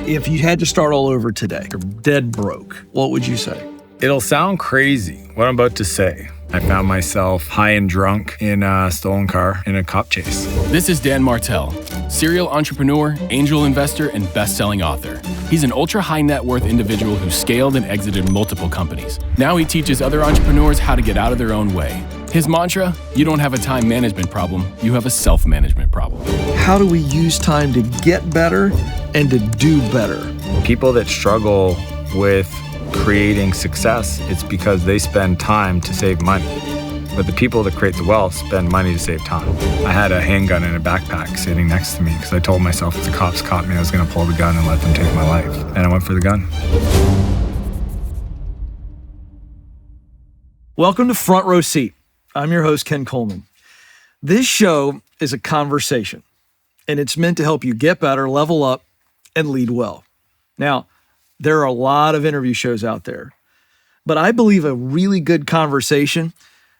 If you had to start all over today, you're dead broke, what would you say? It'll sound crazy what I'm about to say. I found myself high and drunk in a stolen car in a cop chase. This is Dan Martell, serial entrepreneur, angel investor, and best-selling author. He's an ultra-high net worth individual who scaled and exited multiple companies. Now he teaches other entrepreneurs how to get out of their own way. His mantra, you don't have a time management problem, you have a self-management problem. How do we use time to get better and to do better? People that struggle with creating success, it's because they spend time to save money. But the people that create the wealth spend money to save time. I had a handgun in a backpack sitting next to me because I told myself if the cops caught me, I was going to pull the gun and let them take my life. And I went for the gun. Welcome to Front Row Seat. I'm your host, Ken Coleman. This show is a conversation, and it's meant to help you get better, level up, and lead well. Now, there are a lot of interview shows out there, but I believe a really good conversation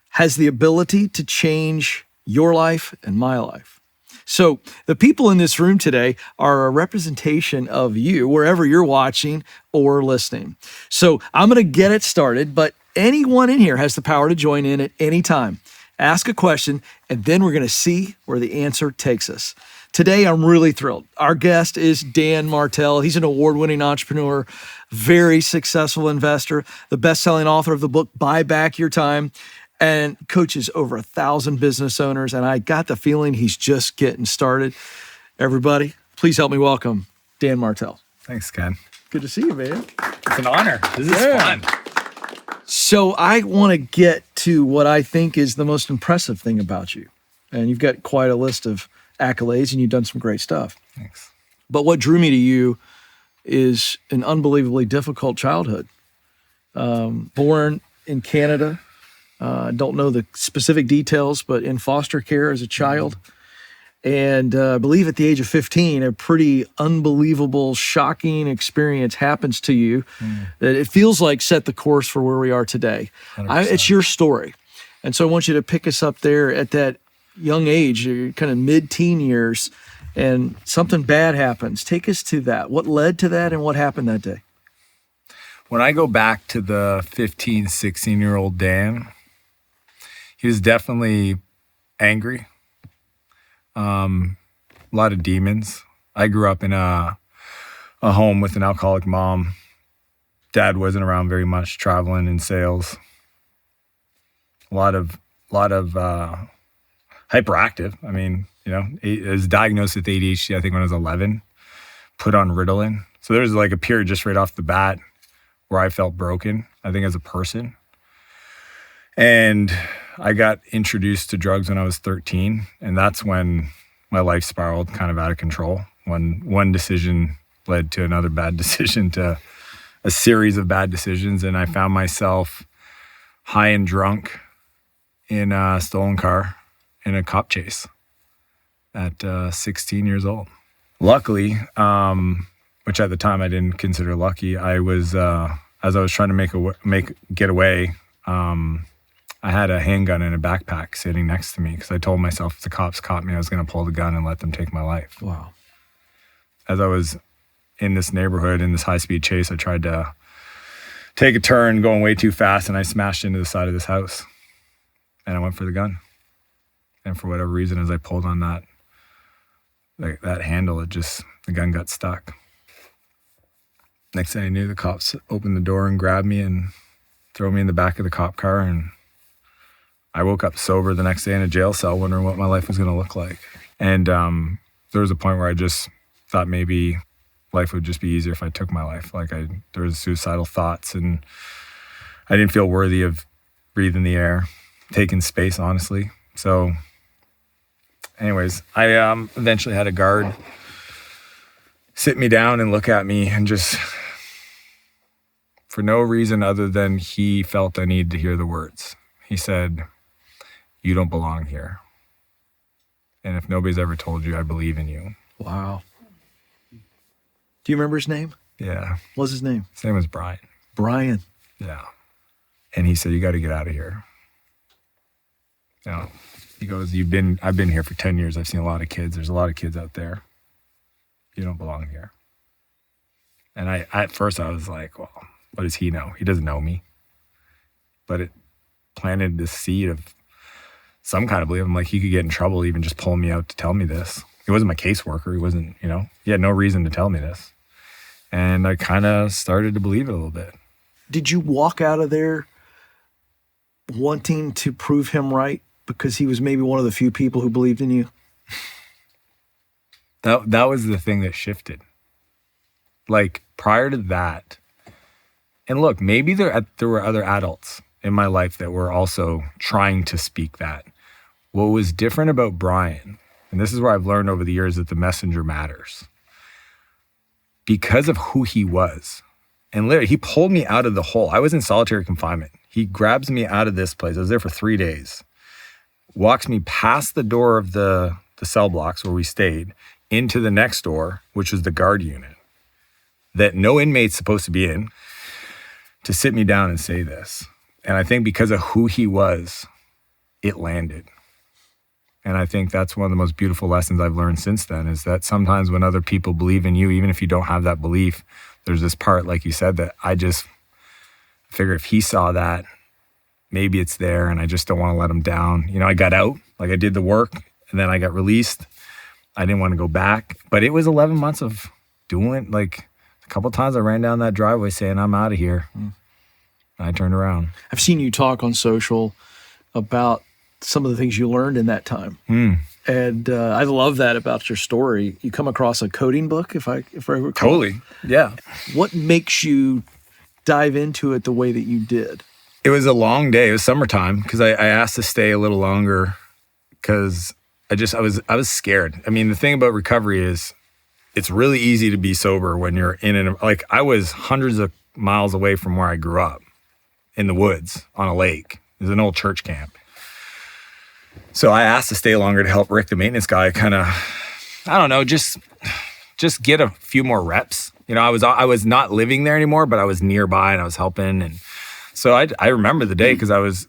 has the ability to change your life and my life. So the people in this room today are a representation of you, wherever you're watching or listening. So I'm going to get it started, but anyone in here has the power to join in at any time. Ask a question, and then we're going to see where the answer takes us. Today, I'm really thrilled. Our guest is Dan Martell. He's an award-winning entrepreneur, very successful investor, the best-selling author of the book, Buy Back Your Time, and coaches over 1,000 business owners. And I got the feeling he's just getting started. Everybody, please help me welcome Dan Martell. Thanks, Ken. Good to see you, man. It's an honor. This is fun. So I want to get to what I think is the most impressive thing about you. And you've got quite a list of accolades and you've done some great stuff. Thanks. But what drew me to you is an unbelievably difficult childhood. Born in Canada, don't know the specific details, but in foster care as a child. And I believe at the age of 15, a pretty unbelievable, shocking experience happens to you that it feels like set the course for where we are today. It's your story. And so I want you to pick us up there at that young age, your kind of mid-teen years, and something bad happens. Take us to that. What led to that and what happened that day? When I go back to the 15, 16-year-old Dan, he was definitely angry. A lot of demons. I grew up in a home with an alcoholic mom. Dad wasn't around very much, traveling in sales. A lot of hyperactive. I mean, I was diagnosed with ADHD, I think when I was 11, put on Ritalin. So there was like a period just right off the bat where I felt broken, I think as a person. And I got introduced to drugs when I was 13, and that's when my life spiraled kind of out of control. When one decision led to another bad decision, to a series of bad decisions, and I found myself high and drunk in a stolen car in a cop chase at 16 years old. Luckily, which at the time I didn't consider lucky, I was as I was trying to get away. I had a handgun in a backpack sitting next to me because I told myself if the cops caught me, I was going to pull the gun and let them take my life. Wow. As I was in this neighborhood, in this high-speed chase, I tried to take a turn going way too fast, and I smashed into the side of this house. And I went for the gun. And for whatever reason, as I pulled on that handle, the gun got stuck. Next thing I knew, the cops opened the door and grabbed me and threw me in the back of the cop car, and I woke up sober the next day in a jail cell wondering what my life was going to look like. And there was a point where I just thought maybe life would just be easier if I took my life. There was suicidal thoughts, and I didn't feel worthy of breathing the air, taking space, honestly. So anyways, I eventually had a guard sit me down and look at me, and just for no reason other than he felt I needed to hear the words. He said, "You don't belong here. And if nobody's ever told you, I believe in you." Wow. Do you remember his name? Yeah. What's his name? His name was Brian. Brian. Yeah. And he said, "You got to get out of here." He goes, I've been here for 10 years. I've seen a lot of kids. There's a lot of kids out there. You don't belong here. And at first I was like, well, what does he know? He doesn't know me. But it planted this seed of some kind of belief. I'm like, he could get in trouble even just pulling me out to tell me this. He wasn't my caseworker. He wasn't, he had no reason to tell me this. And I kind of started to believe it a little bit. Did you walk out of there wanting to prove him right because he was maybe one of the few people who believed in you? That was the thing that shifted. Like prior to that, and look, maybe there were other adults in my life that were also trying to speak that. What was different about Brian, and this is where I've learned over the years that the messenger matters, because of who he was. And literally, he pulled me out of the hole. I was in solitary confinement. He grabs me out of this place. I was there for 3 days. Walks me past the door of the cell blocks where we stayed into the next door, which was the guard unit that no inmate's supposed to be in, to sit me down and say this. And I think because of who he was, it landed. And I think that's one of the most beautiful lessons I've learned since then, is that sometimes when other people believe in you, even if you don't have that belief, there's this part, like you said, that I just figure if he saw that, maybe it's there, and I just don't want to let him down. I got out, like I did the work, and then I got released. I didn't want to go back, but it was 11 months of doing, like a couple of times I ran down that driveway saying, I'm out of here. And I turned around. I've seen you talk on social about some of the things you learned in that time. And I love that about your story. You come across a coding book, if I recall. Totally, yeah. What makes you dive into it the way that you did? It was a long day. It was summertime because I asked to stay a little longer because I was scared. I mean, the thing about recovery is it's really easy to be sober when you're like I was hundreds of miles away from where I grew up in the woods on a lake. It was an old church camp. So I asked to stay longer to help Rick, the maintenance guy, kind of, I don't know, just get a few more reps. I was not living there anymore, but I was nearby and I was helping. And so I remember the day because I was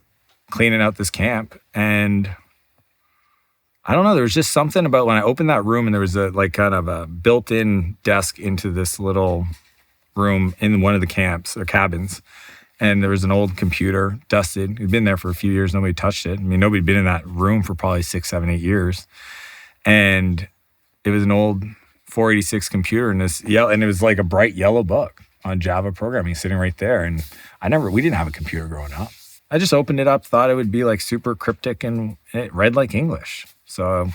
cleaning out this camp, and I don't know, there was just something about when I opened that room and there was a like kind of a built-in desk into this little room in one of the camps or cabins. And there was an old computer, dusted. It'd been there for a few years. Nobody touched it. I mean, nobody'd been in that room for probably 6, 7, 8 years. And it was an old 486 computer and and it was like a bright yellow book on Java programming sitting right there. And we didn't have a computer growing up. I just opened it up, thought it would be like super cryptic, and it read like English. So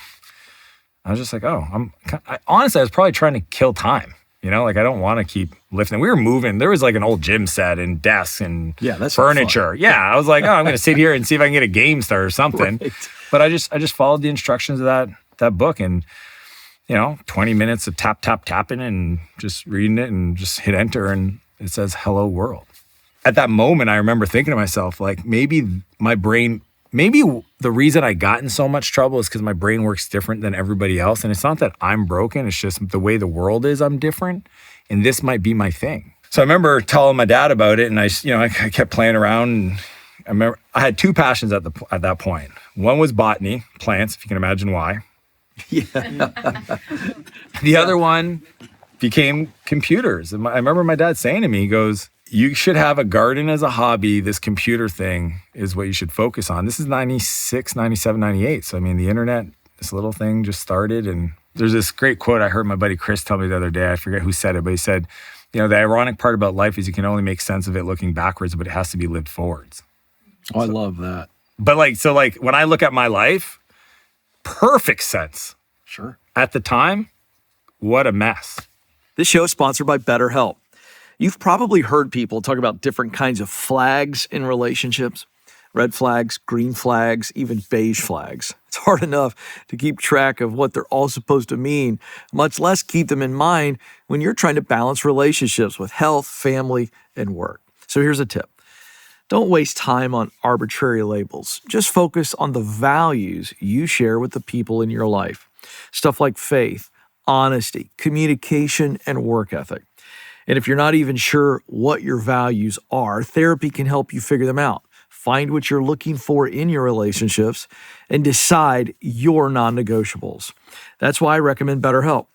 I was just like, honestly, I was probably trying to kill time. Like I don't want to keep lifting. We were moving. There was like an old gym set and desks and furniture. Yeah, I was like, I'm going to sit here and see if I can get a game started or something. Right. But I just followed the instructions of that book, and 20 minutes of tapping and just reading it, and just hit enter, and it says "Hello World." At that moment, I remember thinking to myself, like maybe the reason I got in so much trouble is because my brain works different than everybody else. And it's not that I'm broken. It's just the way the world is, I'm different. And this might be my thing. So I remember telling my dad about it, and I kept playing around. And I remember I had 2 passions at that point. One was botany, plants, if you can imagine why. Yeah. The other one became computers. And I remember my dad saying to me, he goes, you should have a garden as a hobby. This computer thing is what you should focus on. This is 96, 97, 98. So, I mean, the internet, this little thing just started. And there's this great quote I heard my buddy Chris tell me the other day. I forget who said it, but he said, the ironic part about life is you can only make sense of it looking backwards, but it has to be lived forwards. Oh, I love that. But when I look at my life, perfect sense. Sure. At the time, what a mess. This show is sponsored by BetterHelp. You've probably heard people talk about different kinds of flags in relationships. Red flags, green flags, even beige flags. It's hard enough to keep track of what they're all supposed to mean, much less keep them in mind when you're trying to balance relationships with health, family, and work. So here's a tip. Don't waste time on arbitrary labels. Just focus on the values you share with the people in your life. Stuff like faith, honesty, communication, and work ethic. And if you're not even sure what your values are, therapy can help you figure them out. Find what you're looking for in your relationships and decide your non-negotiables. That's why I recommend BetterHelp.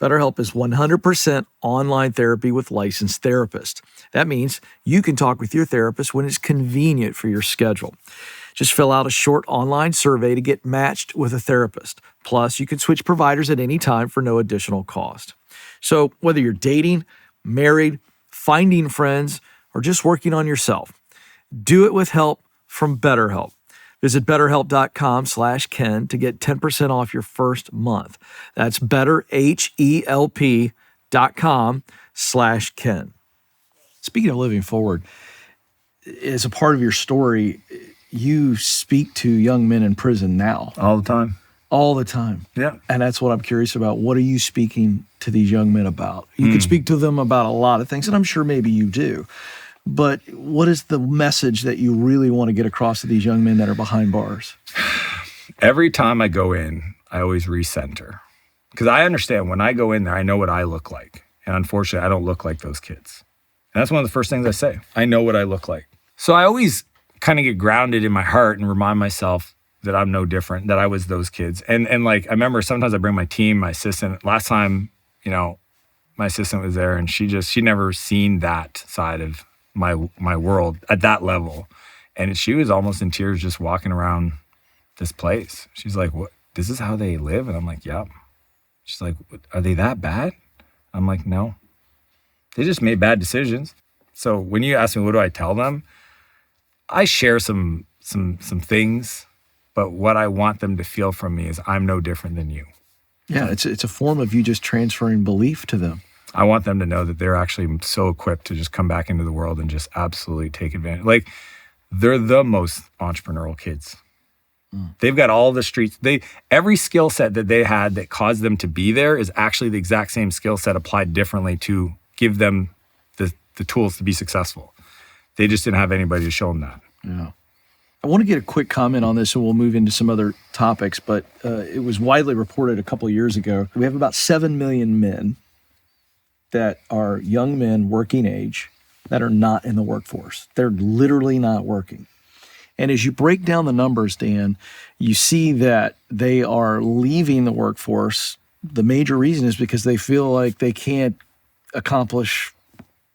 BetterHelp is 100% online therapy with licensed therapists. That means you can talk with your therapist when it's convenient for your schedule. Just fill out a short online survey to get matched with a therapist. Plus, you can switch providers at any time for no additional cost. So whether you're dating, married, finding friends, or just working on yourself, do it with help from BetterHelp. Visit BetterHelp.com/Ken to get 10% off your first month. That's BetterHelp.com/Ken. Speaking of living forward, as a part of your story, you speak to young men in prison now. All the time. All the time. Yeah. And that's what I'm curious about. What are you speaking to these young men about? You could speak to them about a lot of things, and I'm sure maybe you do. But what is the message that you really want to get across to these young men that are behind bars? Every time I go in, I always recenter. Because I understand when I go in there, I know what I look like. And unfortunately, I don't look like those kids. And that's one of the first things I say. I know what I look like. So I always kind of get grounded in my heart and remind myself that I'm no different, that I was those kids. And like, I remember sometimes I bring my team, my assistant. Last time, my assistant was there and she never seen that side of my world at that level. And she was almost in tears just walking around this place. She's like, "What? This is how they live?" And I'm like, "Yep." She's like, "Are they that bad?" I'm like, "No. They just made bad decisions." So when you ask me, what do I tell them? I share some things, but what I want them to feel from me is I'm no different than you. Yeah, it's a form of you just transferring belief to them. I want them to know that they're actually so equipped to just come back into the world and just absolutely take advantage. Like, they're the most entrepreneurial kids. They've got all the streets. Every skill set that they had that caused them to be there is actually the exact same skill set applied differently to give them the tools to be successful. They just didn't have anybody to show them that. Yeah. I want to get a quick comment on this and we'll move into some other topics, but it was widely reported a couple of years ago. We have about 7 million men that are young men working age that are not in the workforce. They're literally not working. And as you break down the numbers, Dan, you see that they are leaving the workforce. The major reason is because they feel like they can't accomplish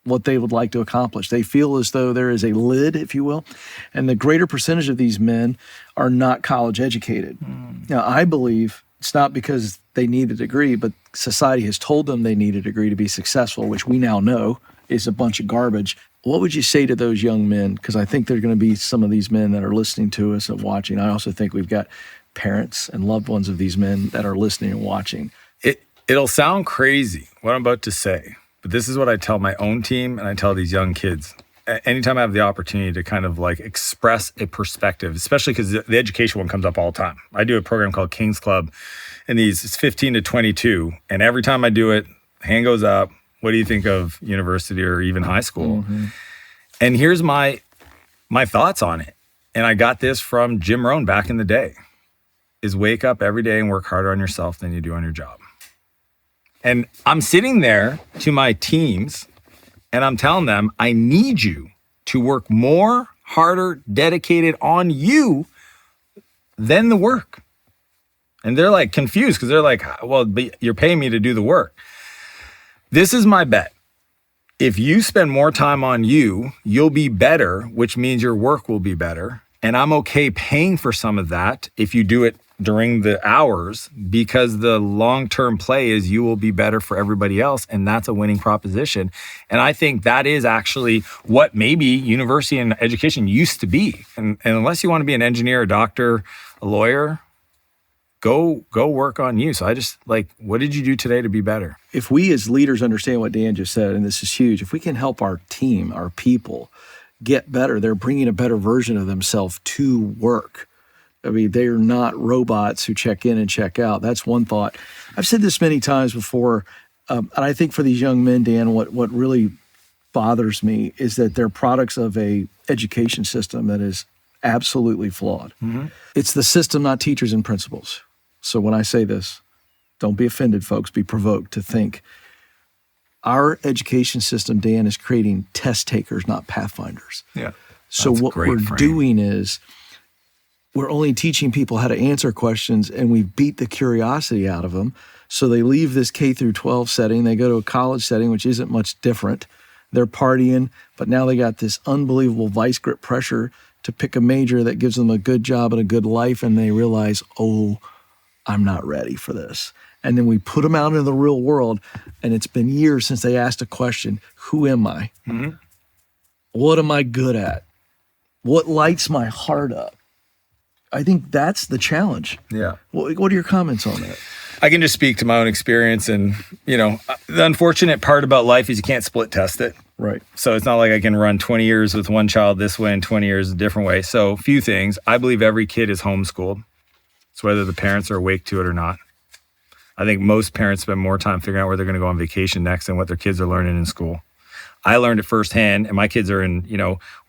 what they would like to accomplish. They feel as though there is a lid, if you will, and the greater percentage of these men are not college educated. Now, I believe it's not because they need a degree, but society has told them they need a degree to be successful, which we now know is a bunch of garbage. What would you say to those young men? Because I think there are going to be some of these men that are listening to us and watching. I also think we've got parents and loved ones of these men that are listening and watching. It'll sound crazy, what I'm about to say, but this is what I tell my own team and I tell these young kids. Anytime I have the opportunity to kind of like express a perspective, especially because the education one comes up all the time. I do a program called King's Club, and it's 15 to 22. And every time I do it, hand goes up. What do you think of university or even high school? Mm-hmm. And here's my thoughts on it. And I got this from Jim Rohn back in the day, is wake up every day and work harder on yourself than you do on your job. And I'm sitting there to my teams and I'm telling them, I need you to work more, harder, dedicated on you than the work. And they're like confused because they're like, well, but you're paying me to do the work. This is my bet. If you spend more time on you, you'll be better, which means your work will be better. And I'm okay paying for some of that if you do it during the hours, because the long-term play is you will be better for everybody else. And that's a winning proposition. And I think that is actually what maybe university and education used to be. And unless you want to be an engineer, a doctor, a lawyer, go work on you. So I just like, what did you do today to be better? If we as leaders understand what Dan just said, and this is huge, if we can help our team, our people get better, they're bringing a better version of themselves to work. I mean, they are not robots who check in and check out. That's one thought. I've said this many times before, and I think for these young men, Dan, what really bothers me is that they're products of a education system that is absolutely flawed. Mm-hmm. It's the system, not teachers and principals. So when I say this, don't be offended, folks. Be provoked to think. Our education system, Dan, is creating test takers, not pathfinders. Yeah. So what we're doing is we're only teaching people how to answer questions, and we beat the curiosity out of them. So they leave this K through 12 setting, they go to a college setting, which isn't much different. They're partying, but now they got this unbelievable vice grip pressure to pick a major that gives them a good job and a good life, and they realize, oh, I'm not ready for this. And then we put them out into the real world, and it's been years since they asked a question, who am I? Mm-hmm. What am I good at? What lights my heart up? I think that's the challenge. Yeah. What are your comments on that? I can just speak to my own experience. And, the unfortunate part about life is you can't split test it. Right. So it's not like I can run 20 years with one child this way and 20 years a different way. So a few things. I believe every kid is homeschooled. So whether the parents are awake to it or not. I think most parents spend more time figuring out where they're going to go on vacation next than what their kids are learning in school. I learned it firsthand, and my kids are in,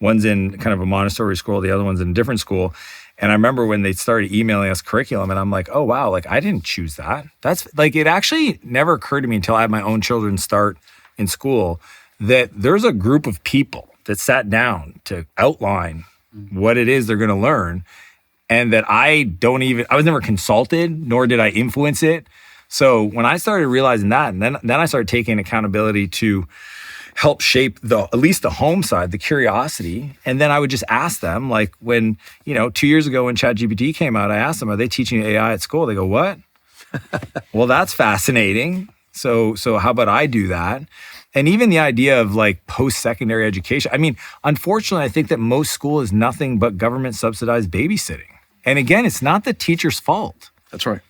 one's in kind of a Montessori school, the other one's in a different school. And I remember when they started emailing us curriculum, and I'm like, oh, wow, I didn't choose that. That's it actually never occurred to me until I had my own children start in school that there's a group of people that sat down to outline what it is they're going to learn, and that I was never consulted, nor did I influence it. So when I started realizing that, and then I started taking accountability to help shape at least the home side, the curiosity. And then I would just ask them, when, 2 years ago when ChatGPT came out, I asked them, are they teaching AI at school? They go, what? Well, that's fascinating. So how about I do that? And even the idea of post-secondary education. I mean, unfortunately, I think that most school is nothing but government subsidized babysitting. And again, it's not the teacher's fault. That's right.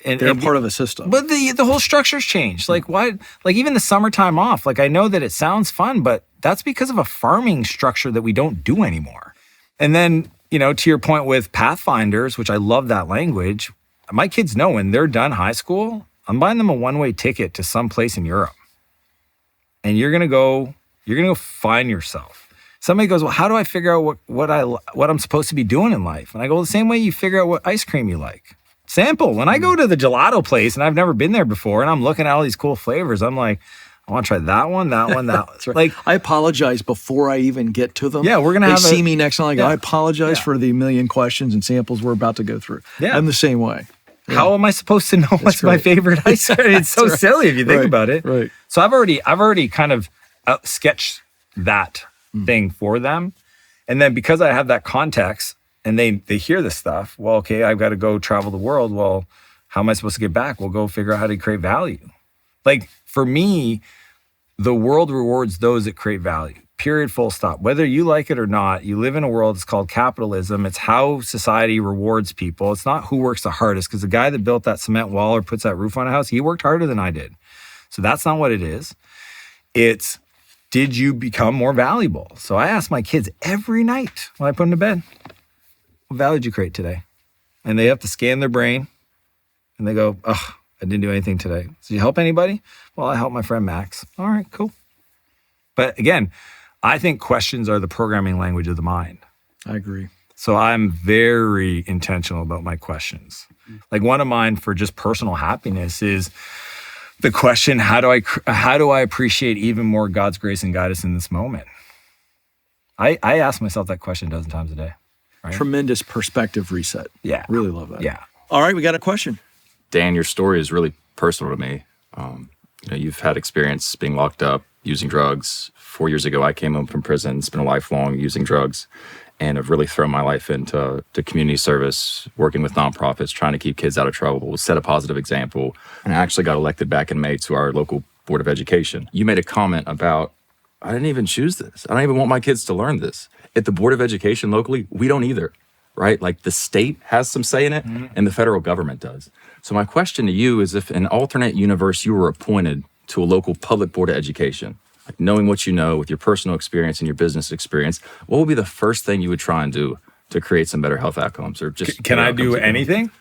They're part of a system. But the whole structure's changed. Why? Even the summertime off. I know that it sounds fun, but that's because of a farming structure that we don't do anymore. And then, to your point with Pathfinders, which I love that language, my kids know when they're done high school, I'm buying them a one-way ticket to some place in Europe. And you're gonna go find yourself. Somebody goes, well, how do I figure out what I'm supposed to be doing in life? And I go, the same way you figure out what ice cream you like. Sample. When I go to the gelato place and I've never been there before and I'm looking at all these cool flavors, I'm like, I want to try that one. That's right. I apologize before I even get to them. Yeah, we're going to have see me next time. I go, I apologize for the million questions and samples we're about to go through. Yeah. I'm the same way. Yeah. How am I supposed to know what's my favorite ice cream? It's so silly if you think about it. Right. So I've already kind of sketched that thing for them. And then because I have that context, and they hear this stuff, well, okay, I've got to go travel the world. Well, how am I supposed to get back? We'll go figure out how to create value. For me, the world rewards those that create value, period, full stop. Whether you like it or not, you live in a world that's called capitalism. It's how society rewards people. It's not who works the hardest, because the guy that built that cement wall or puts that roof on a house, he worked harder than I did. So that's not what it is. It's, did you become more valuable? So I ask my kids every night when I put them to bed, what value did you create today? And they have to scan their brain and they go, I didn't do anything today. Did you help anybody? Well, I helped my friend Max. All right, cool. But again, I think questions are the programming language of the mind. I agree. So I'm very intentional about my questions. One of mine for just personal happiness is the question, how do I appreciate even more God's grace and guidance in this moment? I ask myself that question a dozen times a day. Right? Tremendous perspective reset. Yeah. Really love that. Yeah. All right, we got a question. Dan, your story is really personal to me. You've had experience being locked up, using drugs. 4 years ago, I came home from prison. It's been a lifelong using drugs, and have really thrown my life into community service, working with nonprofits, trying to keep kids out of trouble, set a positive example, and I actually got elected back in May to our local Board of Education. You made a comment about, I didn't even choose this. I don't even want my kids to learn this. At the Board of Education locally, we don't either, right? The state has some say in it, and the federal government does. So my question to you is, if in an alternate universe you were appointed to a local public Board of Education, knowing what you know with your personal experience and your business experience, what would be the first thing you would try and do to create some better health outcomes? Or just can I do anything?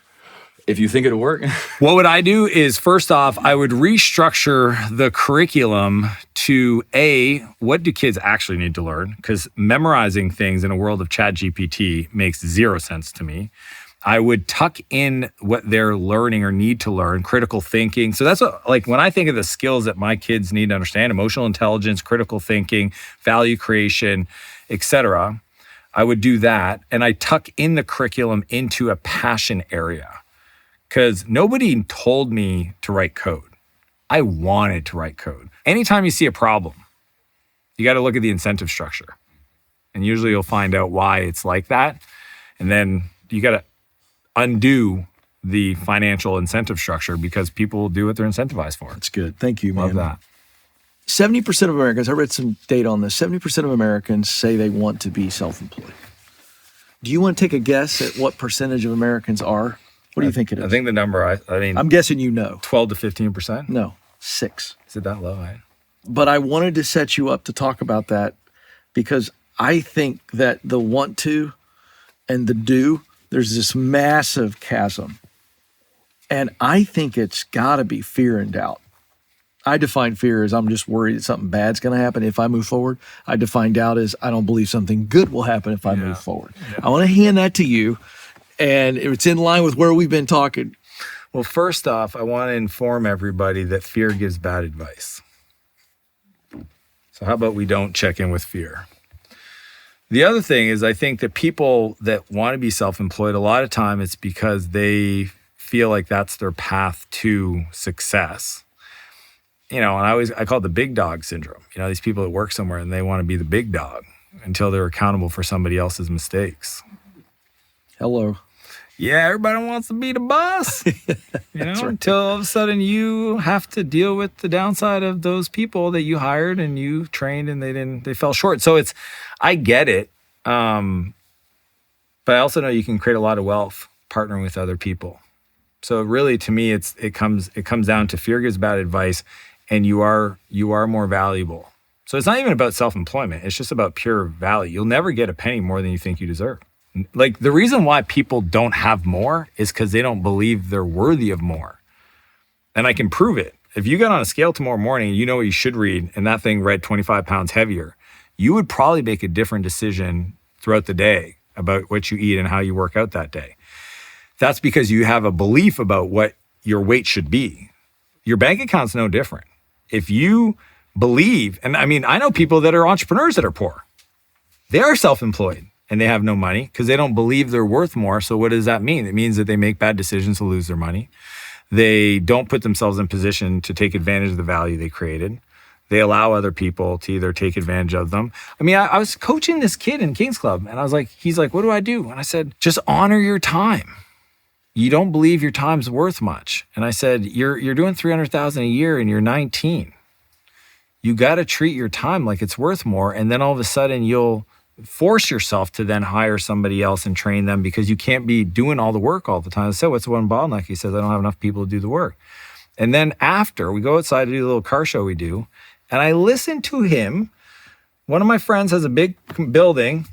If you think it'll work. What would I do is, first off, I would restructure the curriculum to what do kids actually need to learn? Because memorizing things in a world of ChatGPT makes zero sense to me. I would tuck in what they're learning or need to learn, critical thinking. So that's when I think of the skills that my kids need to understand, emotional intelligence, critical thinking, value creation, etc. I would do that. And I tuck in the curriculum into a passion area because nobody told me to write code. I wanted to write code. Anytime you see a problem, you got to look at the incentive structure. And usually you'll find out why it's like that. And then you got to undo the financial incentive structure because people will do what they're incentivized for. That's good. Thank you, man. Love that. 70% of Americans, I read some data on this, 70% of Americans say they want to be self-employed. Do you want to take a guess at what percentage of Americans are? What do you think it is? I think the number, I mean, I'm guessing 12 to 15%. No, 6. Is it that low? But I wanted to set you up to talk about that because I think that the want to and the do, there's this massive chasm. And I think it's got to be fear and doubt. I define fear as I'm just worried that something bad's going to happen if I move forward. I define doubt as I don't believe something good will happen if I move forward. Yeah. I want to hand that to you, and it's in line with where we've been talking. Well, first off, I want to inform everybody that fear gives bad advice. So how about we don't check in with fear? The other thing is I think that people that want to be self-employed, a lot of time it's because they feel like that's their path to success. And I call it the big dog syndrome. These people that work somewhere and they want to be the big dog until they're accountable for somebody else's mistakes. Hello. Yeah, everybody wants to be the boss, Right. Until all of a sudden you have to deal with the downside of those people that you hired and you trained and they fell short. So I get it. But I also know you can create a lot of wealth partnering with other people. So really, to me, it comes down to fear gives bad advice, and you are more valuable. So it's not even about self-employment. It's just about pure value. You'll never get a penny more than you think you deserve. Like the reason why people don't have more is because they don't believe they're worthy of more. And I can prove it. If you got on a scale tomorrow morning, you know what you should read, and that thing read 25 pounds heavier, you would probably make a different decision throughout the day about what you eat and how you work out that day. That's because you have a belief about what your weight should be. Your bank account's no different. If you believe, and I mean, I know people that are entrepreneurs that are poor. They are self-employed and they have no money because they don't believe they're worth more. So what does that mean? It means that they make bad decisions to lose their money. They don't put themselves in position to take advantage of the value they created. They allow other people to either take advantage of them. I mean, I was coaching this kid in King's Club and he's like, what do I do? And I said, just honor your time. You don't believe your time's worth much. And I said, you're doing $300,000 a year and you're 19. You got to treat your time like it's worth more. And then all of a sudden you'll force yourself to then hire somebody else and train them because you can't be doing all the work all the time. I said, what's the one bottleneck? He says, I don't have enough people to do the work. And then after we go outside to do the little car show we do, and I listen to him. One of my friends has a big building.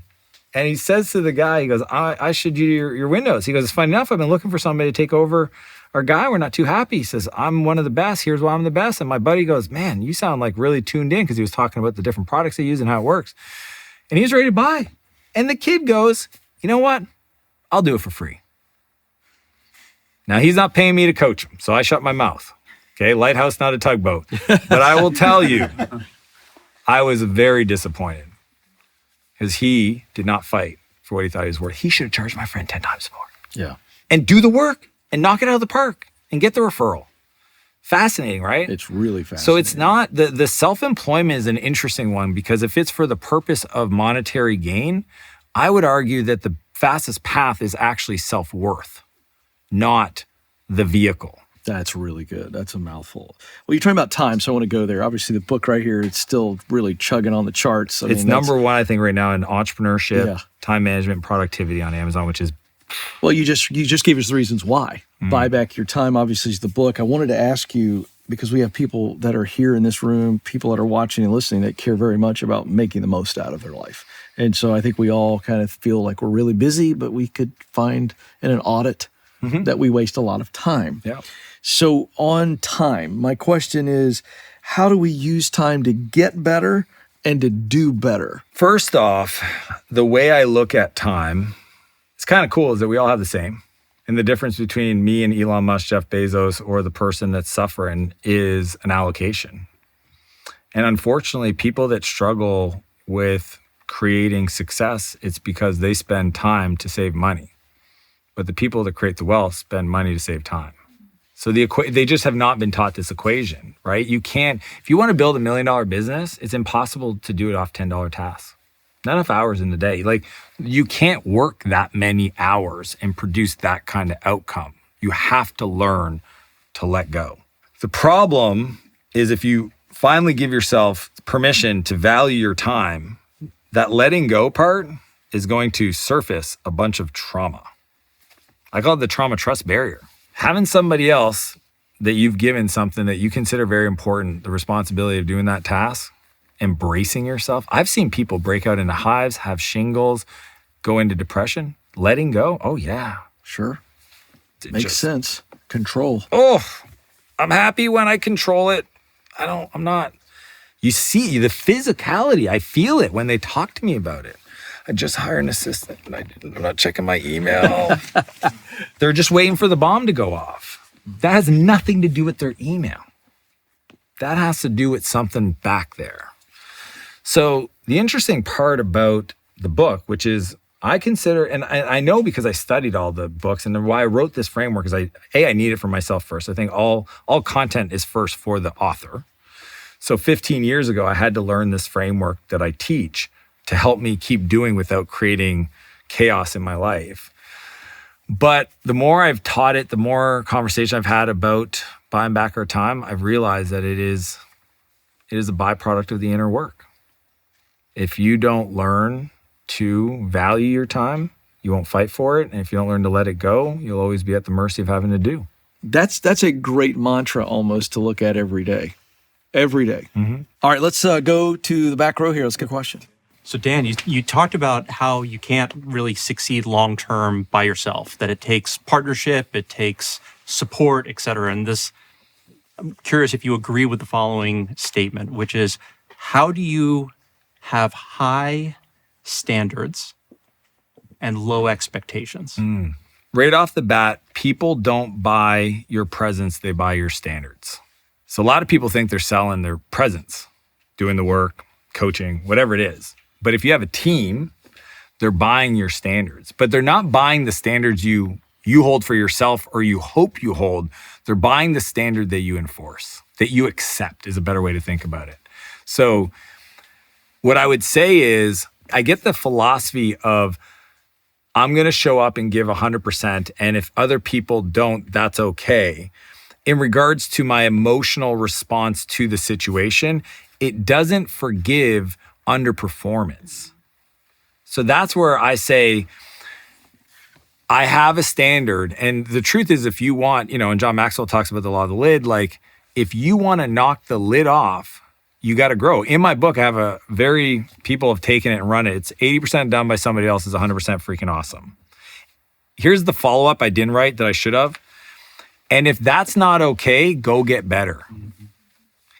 And he says to the guy, he goes, I should do your windows. He goes, it's funny enough, I've been looking for somebody to take over our guy. We're not too happy. He says, I'm one of the best. Here's why I'm the best. And my buddy goes, man, you sound like really tuned in because he was talking about the different products they use and how it works. And he was ready to buy. And the kid goes, you know what? I'll do it for free. Now, he's not paying me to coach him, so I shut my mouth. Okay, lighthouse, not a tugboat. But I will tell you, I was very disappointed. Because he did not fight for what he thought he was worth. He should have charged my friend 10 times more. Yeah. And do the work and knock it out of the park and get the referral. Fascinating, right? It's really fascinating. So it's not, the self-employment is an interesting one because if it's for the purpose of monetary gain, I would argue that the fastest path is actually self-worth, not the vehicle. That's really good. That's a mouthful. Well, you're talking about time, so I want to go there. Obviously, the book right here, it's still really chugging on the charts. It's number one, I think, right now in entrepreneurship, time management, and productivity on Amazon, which is... Well, you just gave us the reasons why. Buy Back Your Time, obviously, is the book. I wanted to ask you, because we have people that are here in this room, people that are watching and listening that care very much about making the most out of their life. And so I think we all kind of feel like we're really busy, but we could find in an audit that we waste a lot of time. Yeah. So on time, my question is, how do we use time to get better and to do better? First off, the way I look at time, it's kind of cool, is that we all have the same. And the difference between me and Elon Musk, Jeff Bezos, or the person that's suffering is an allocation. And unfortunately, people that struggle with creating success, it's because they spend time to save money. But the people that create the wealth spend money to save time. So they just have not been taught this equation, right? You can't, if you want to build $1 million business, it's impossible to do it off $10 tasks. Not enough hours in the day. Like, you can't work that many hours and produce that kind of outcome. You have to learn to let go. The problem is if you finally give yourself permission to value your time, that letting go part is going to surface a bunch of trauma. I call it the trauma trust barrier. Having somebody else that you've given something that you consider very important, the responsibility of doing that task, embracing yourself. I've seen people break out into hives, have shingles, go into depression. Letting go, oh yeah. Sure. Makes sense. Control. Oh, I'm happy when I control it. I'm not. You see the physicality. I feel it when they talk to me about it. I just hired an assistant and I'm not checking my email. They're just waiting for the bomb to go off. That has nothing to do with their email. That has to do with something back there. So the interesting part about the book, which is I consider, and I know because I studied all the books, and why I wrote this framework is I need it for myself first. I think all content is first for the author. So 15 years ago, I had to learn this framework that I teach to help me keep doing without creating chaos in my life. But the more I've taught it, the more conversation I've had about buying back our time, I've realized that it is a byproduct of the inner work. If you don't learn to value your time, you won't fight for it. And if you don't learn to let it go, you'll always be at the mercy of having to do. That's a great mantra almost to look at every day. Every day. Mm-hmm. All right, let's go to the back row here. Let's get a question. So Dan, you talked about how you can't really succeed long-term by yourself, that it takes partnership, it takes support, et cetera. And this, I'm curious if you agree with the following statement, which is, how do you have high standards and low expectations? Right off the bat, people don't buy your presence, they buy your standards. So a lot of people think they're selling their presence, doing the work, coaching, whatever it is. But if you have a team, they're buying your standards, but they're not buying the standards you hold for yourself or you hope you hold. They're buying the standard that you enforce, that you accept is a better way to think about it. So what I would say is I get the philosophy of I'm going to show up and give 100%. And if other people don't, that's okay. In regards to my emotional response to the situation, it doesn't forgive underperformance. So that's where I say, I have a standard. And the truth is, if you want, and John Maxwell talks about the law of the lid, like if you want to knock the lid off, you got to grow. In my book, I have people have taken it and run it. It's 80% done by somebody else is 100% freaking awesome. Here's the follow-up I didn't write that I should have. And if that's not okay, go get better.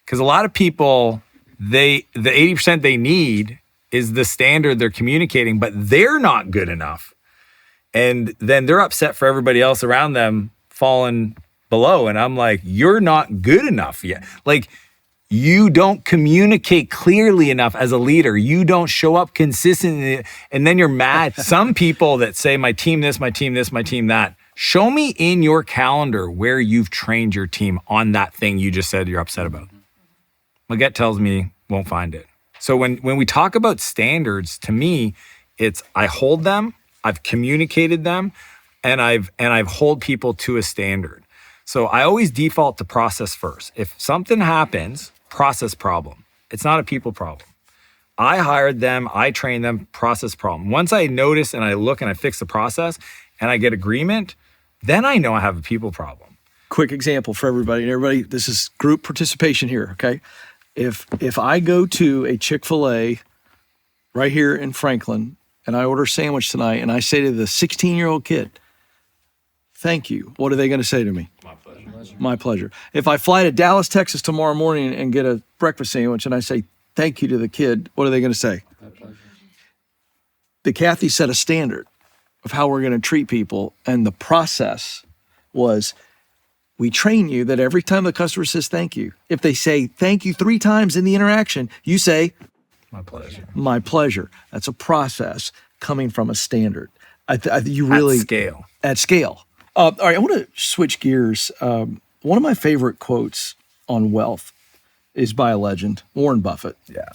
Because a lot of people, the 80% they need is the standard they're communicating, but they're not good enough. And then they're upset for everybody else around them falling below. And I'm like, you're not good enough yet. Like, you don't communicate clearly enough as a leader. You don't show up consistently, and then you're mad. Some people that say, my team this, my team this, my team that. Show me in your calendar where you've trained your team on that thing you just said you're upset about. My gut tells me won't find it. So when we talk about standards, to me, it's I hold them, I've communicated them, and I've hold people to a standard. So I always default to process first. If something happens, process problem. It's not a people problem. I hired them, I trained them, process problem. Once I notice and I look and I fix the process and I get agreement, then I know I have a people problem. Quick example for everybody. And everybody, this is group participation here, okay? If I go to a Chick-fil-A right here in Franklin and I order a sandwich tonight and I say to the 16-year-old kid, thank you, what are they going to say to me? My pleasure. My pleasure. If I fly to Dallas, Texas tomorrow morning and get a breakfast sandwich and I say thank you to the kid, what are they going to say? My pleasure. The Kathy set a standard of how we're going to treat people, and the process was we train you that every time the customer says thank you, if they say thank you 3 times in the interaction, you say My pleasure. My pleasure. That's a process coming from a standard. You really At scale. At scale. All right, I want to switch gears. One of my favorite quotes on wealth is by a legend, Warren Buffett. Yeah.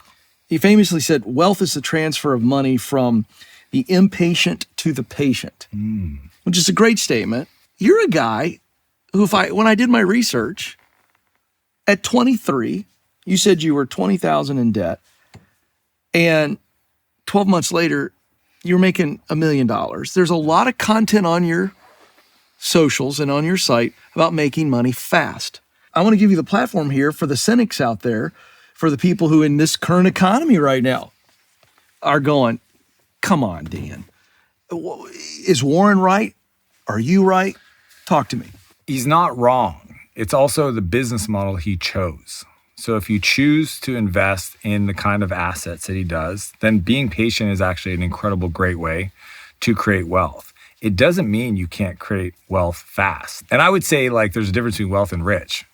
He famously said, "Wealth is the transfer of money from the impatient to the patient," which is a great statement. You're a guy who, when I did my research, at 23, you said you were $20,000 in debt, and 12 months later, you're making $1 million. There's a lot of content on your socials and on your site about making money fast. I want to give you the platform here for the cynics out there, for the people who in this current economy right now are going, come on, Dan. Is Warren right? Are you right? Talk to me. He's not wrong. It's also the business model he chose. So if you choose to invest in the kind of assets that he does, then being patient is actually an incredible, great way to create wealth. It doesn't mean you can't create wealth fast. And I would say like there's a difference between wealth and rich.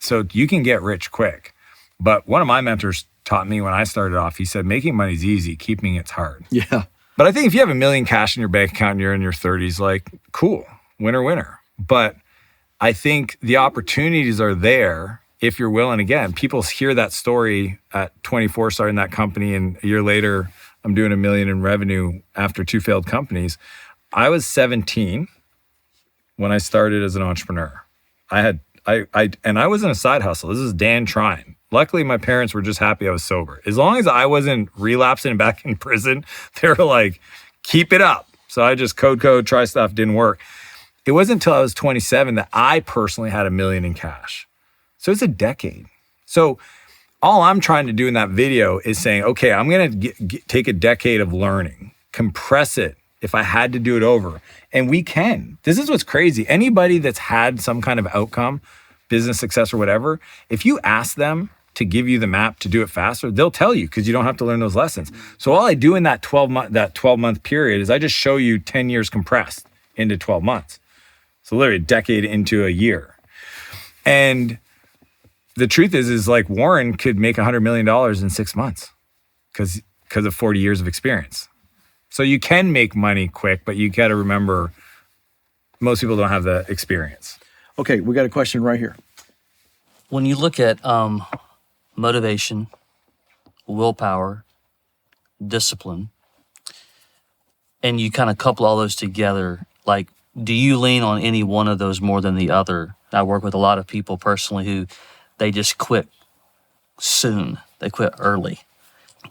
So you can get rich quick. But one of my mentors taught me when I started off, he said, making money is easy, keeping it's hard. Yeah. But I think if you have $1 million cash in your bank account and you're in your 30s, like, cool, winner. But I think the opportunities are there if you're willing. Again, people hear that story at 24 starting that company, and a year later, I'm doing $1 million in revenue after 2 failed companies. I was 17 when I started as an entrepreneur. I was in a side hustle. This is Dan trying. Luckily, my parents were just happy I was sober. As long as I wasn't relapsing back in prison, they were like, keep it up. So I just code, try stuff, didn't work. It wasn't until I was 27 that I personally had $1 million in cash. So it's a decade. So all I'm trying to do in that video is saying, okay, I'm going to take a decade of learning, compress it if I had to do it over. And we can. This is what's crazy. Anybody that's had some kind of outcome, business success or whatever, if you ask them to give you the map to do it faster, they'll tell you because you don't have to learn those lessons. So all I do in that 12-month period is I just show you 10 years compressed into 12 months. So literally a decade into a year. And the truth is like Warren could make $100 million in 6 months because of 40 years of experience. So you can make money quick, but you got to remember most people don't have the experience. Okay, we got a question right here. When you look at motivation, willpower, discipline, and you kind of couple all those together, like, do you lean on any one of those more than the other? I work with a lot of people personally who they just quit soon. They quit early.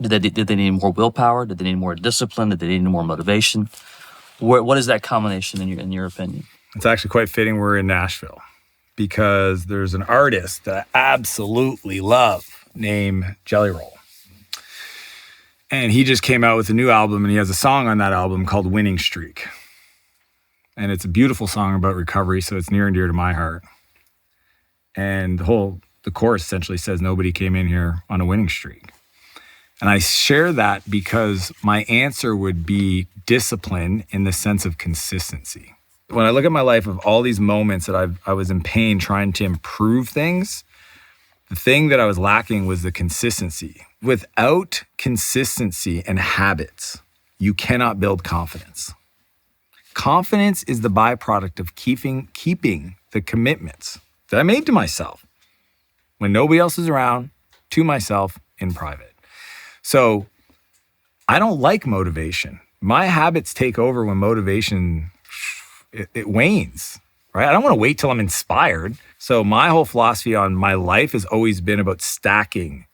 Did they need more willpower? Did they need more discipline? Did they need more motivation? What is that combination in your opinion? It's actually quite fitting we're in Nashville because there's an artist that I absolutely love named Jelly Roll. And he just came out with a new album, and he has a song on that album called Winning Streak. And it's a beautiful song about recovery, so it's near and dear to my heart. And the chorus essentially says, nobody came in here on a winning streak. And I share that because my answer would be discipline in the sense of consistency. When I look at my life of all these moments that I was in pain trying to improve things, the thing that I was lacking was the consistency. Without consistency and habits, you cannot build confidence. Confidence is the byproduct of keeping the commitments that I made to myself when nobody else is around, to myself in private. So I don't like motivation. My habits take over when motivation, it wanes, right? I don't want to wait till I'm inspired. So my whole philosophy on my life has always been about stacking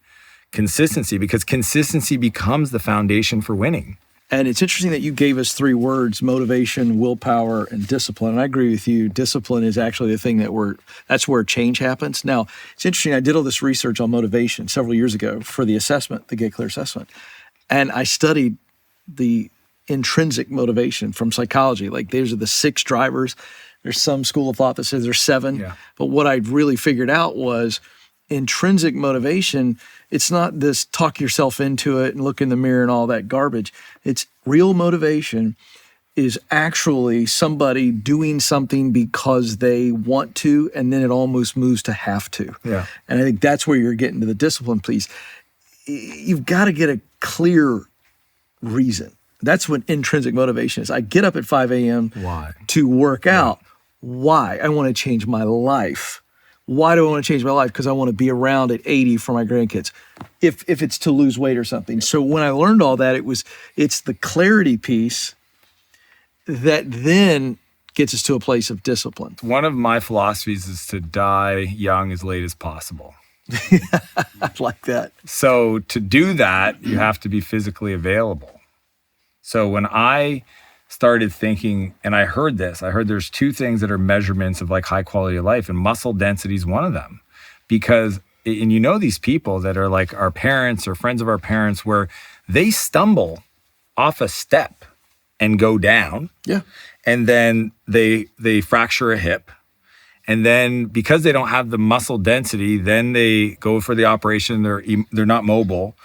consistency because consistency becomes the foundation for winning. And it's interesting that you gave us 3 words: motivation, willpower, and discipline. And I agree with you. Discipline is actually the thing that's where change happens. Now, it's interesting. I did all this research on motivation several years ago for the assessment, the Get Clear assessment. And I studied the intrinsic motivation from psychology. Like, these are the 6 drivers. There's some school of thought that says there's 7. Yeah. But what I really figured out was intrinsic motivation. It's not this talk yourself into it and look in the mirror and all that garbage. It's real motivation is actually somebody doing something because they want to, and then it almost moves to have to. Yeah. And I think that's where you're getting to the discipline piece. You've got to get a clear reason. That's what intrinsic motivation is. I get up at 5 a.m. Why? to work out. Why? I want to change my life. Why do I want to change my life? Because I want to be around at 80 for my grandkids, if it's to lose weight or something. So when I learned all that, it's the clarity piece that then gets us to a place of discipline. One of my philosophies is to die young as late as possible. I like that. So to do that, you have to be physically available. So when I started thinking, and I heard there's two things that are measurements of like high quality of life, and muscle density is one of them. Because, and you know these people that are like our parents or friends of our parents, where they stumble off a step and go down. Yeah. And then they fracture a hip. And then because they don't have the muscle density, then they go for the operation, they're not mobile.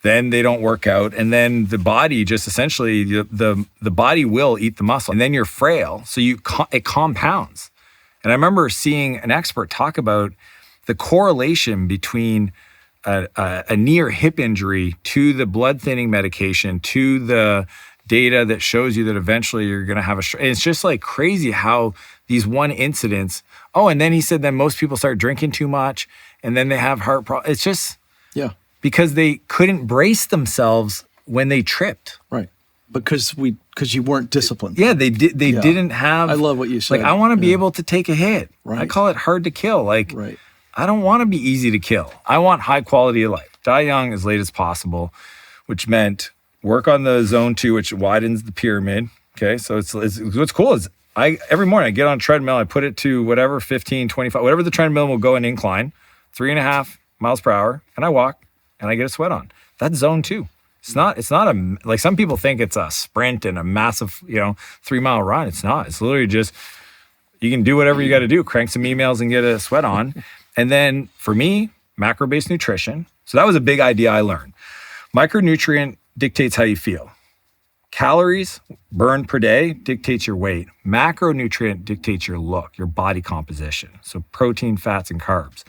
Then they don't work out. And then the body just essentially, the body will eat the muscle. And then you're frail. So it compounds. And I remember seeing an expert talk about the correlation between a knee or hip injury to the blood thinning medication, to the data that shows you that eventually you're going to have it's just like crazy how these one incidents. Oh, and then he said that most people start drinking too much and then they have heart problems. It's just, because they couldn't brace themselves when they tripped. Right. Because you weren't disciplined. Yeah, they didn't have. I love what you said. Like, I want to be able to take a hit. Right. I call it hard to kill. Like, right. I don't want to be easy to kill. I want high quality of life. Die young as late as possible, which meant work on the zone 2, which widens the pyramid. Okay, so it's what's cool is every morning I get on a treadmill, I put it to whatever 15, 25, whatever the treadmill will go in incline, 3.5 miles per hour, and I walk and I get a sweat on. That's zone 2. It's not like some people think it's a sprint and a massive, 3-mile run. It's not. It's literally just, you can do whatever you got to do, crank some emails and get a sweat on. And then for me, macro-based nutrition. So that was a big idea I learned. Micronutrient dictates how you feel. Calories burned per day dictates your weight. Macronutrient dictates your look, your body composition. So protein, fats, and carbs.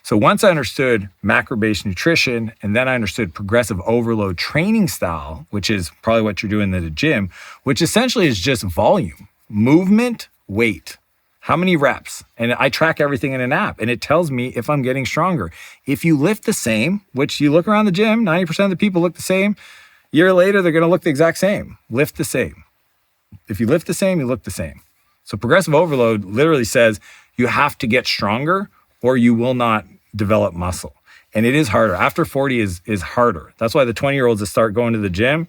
So once I understood macro-based nutrition, and then I understood progressive overload training style, which is probably what you're doing at the gym, which essentially is just volume, movement, weight, how many reps. And I track everything in an app, and it tells me if I'm getting stronger. If you lift the same, which you look around the gym, 90% of the people look the same, a year later, they're going to look the exact same. Lift the same. If you lift the same, you look the same. So progressive overload literally says you have to get stronger or you will not develop muscle. And it is harder. After 40 is harder. That's why the 20-year-olds that start going to the gym.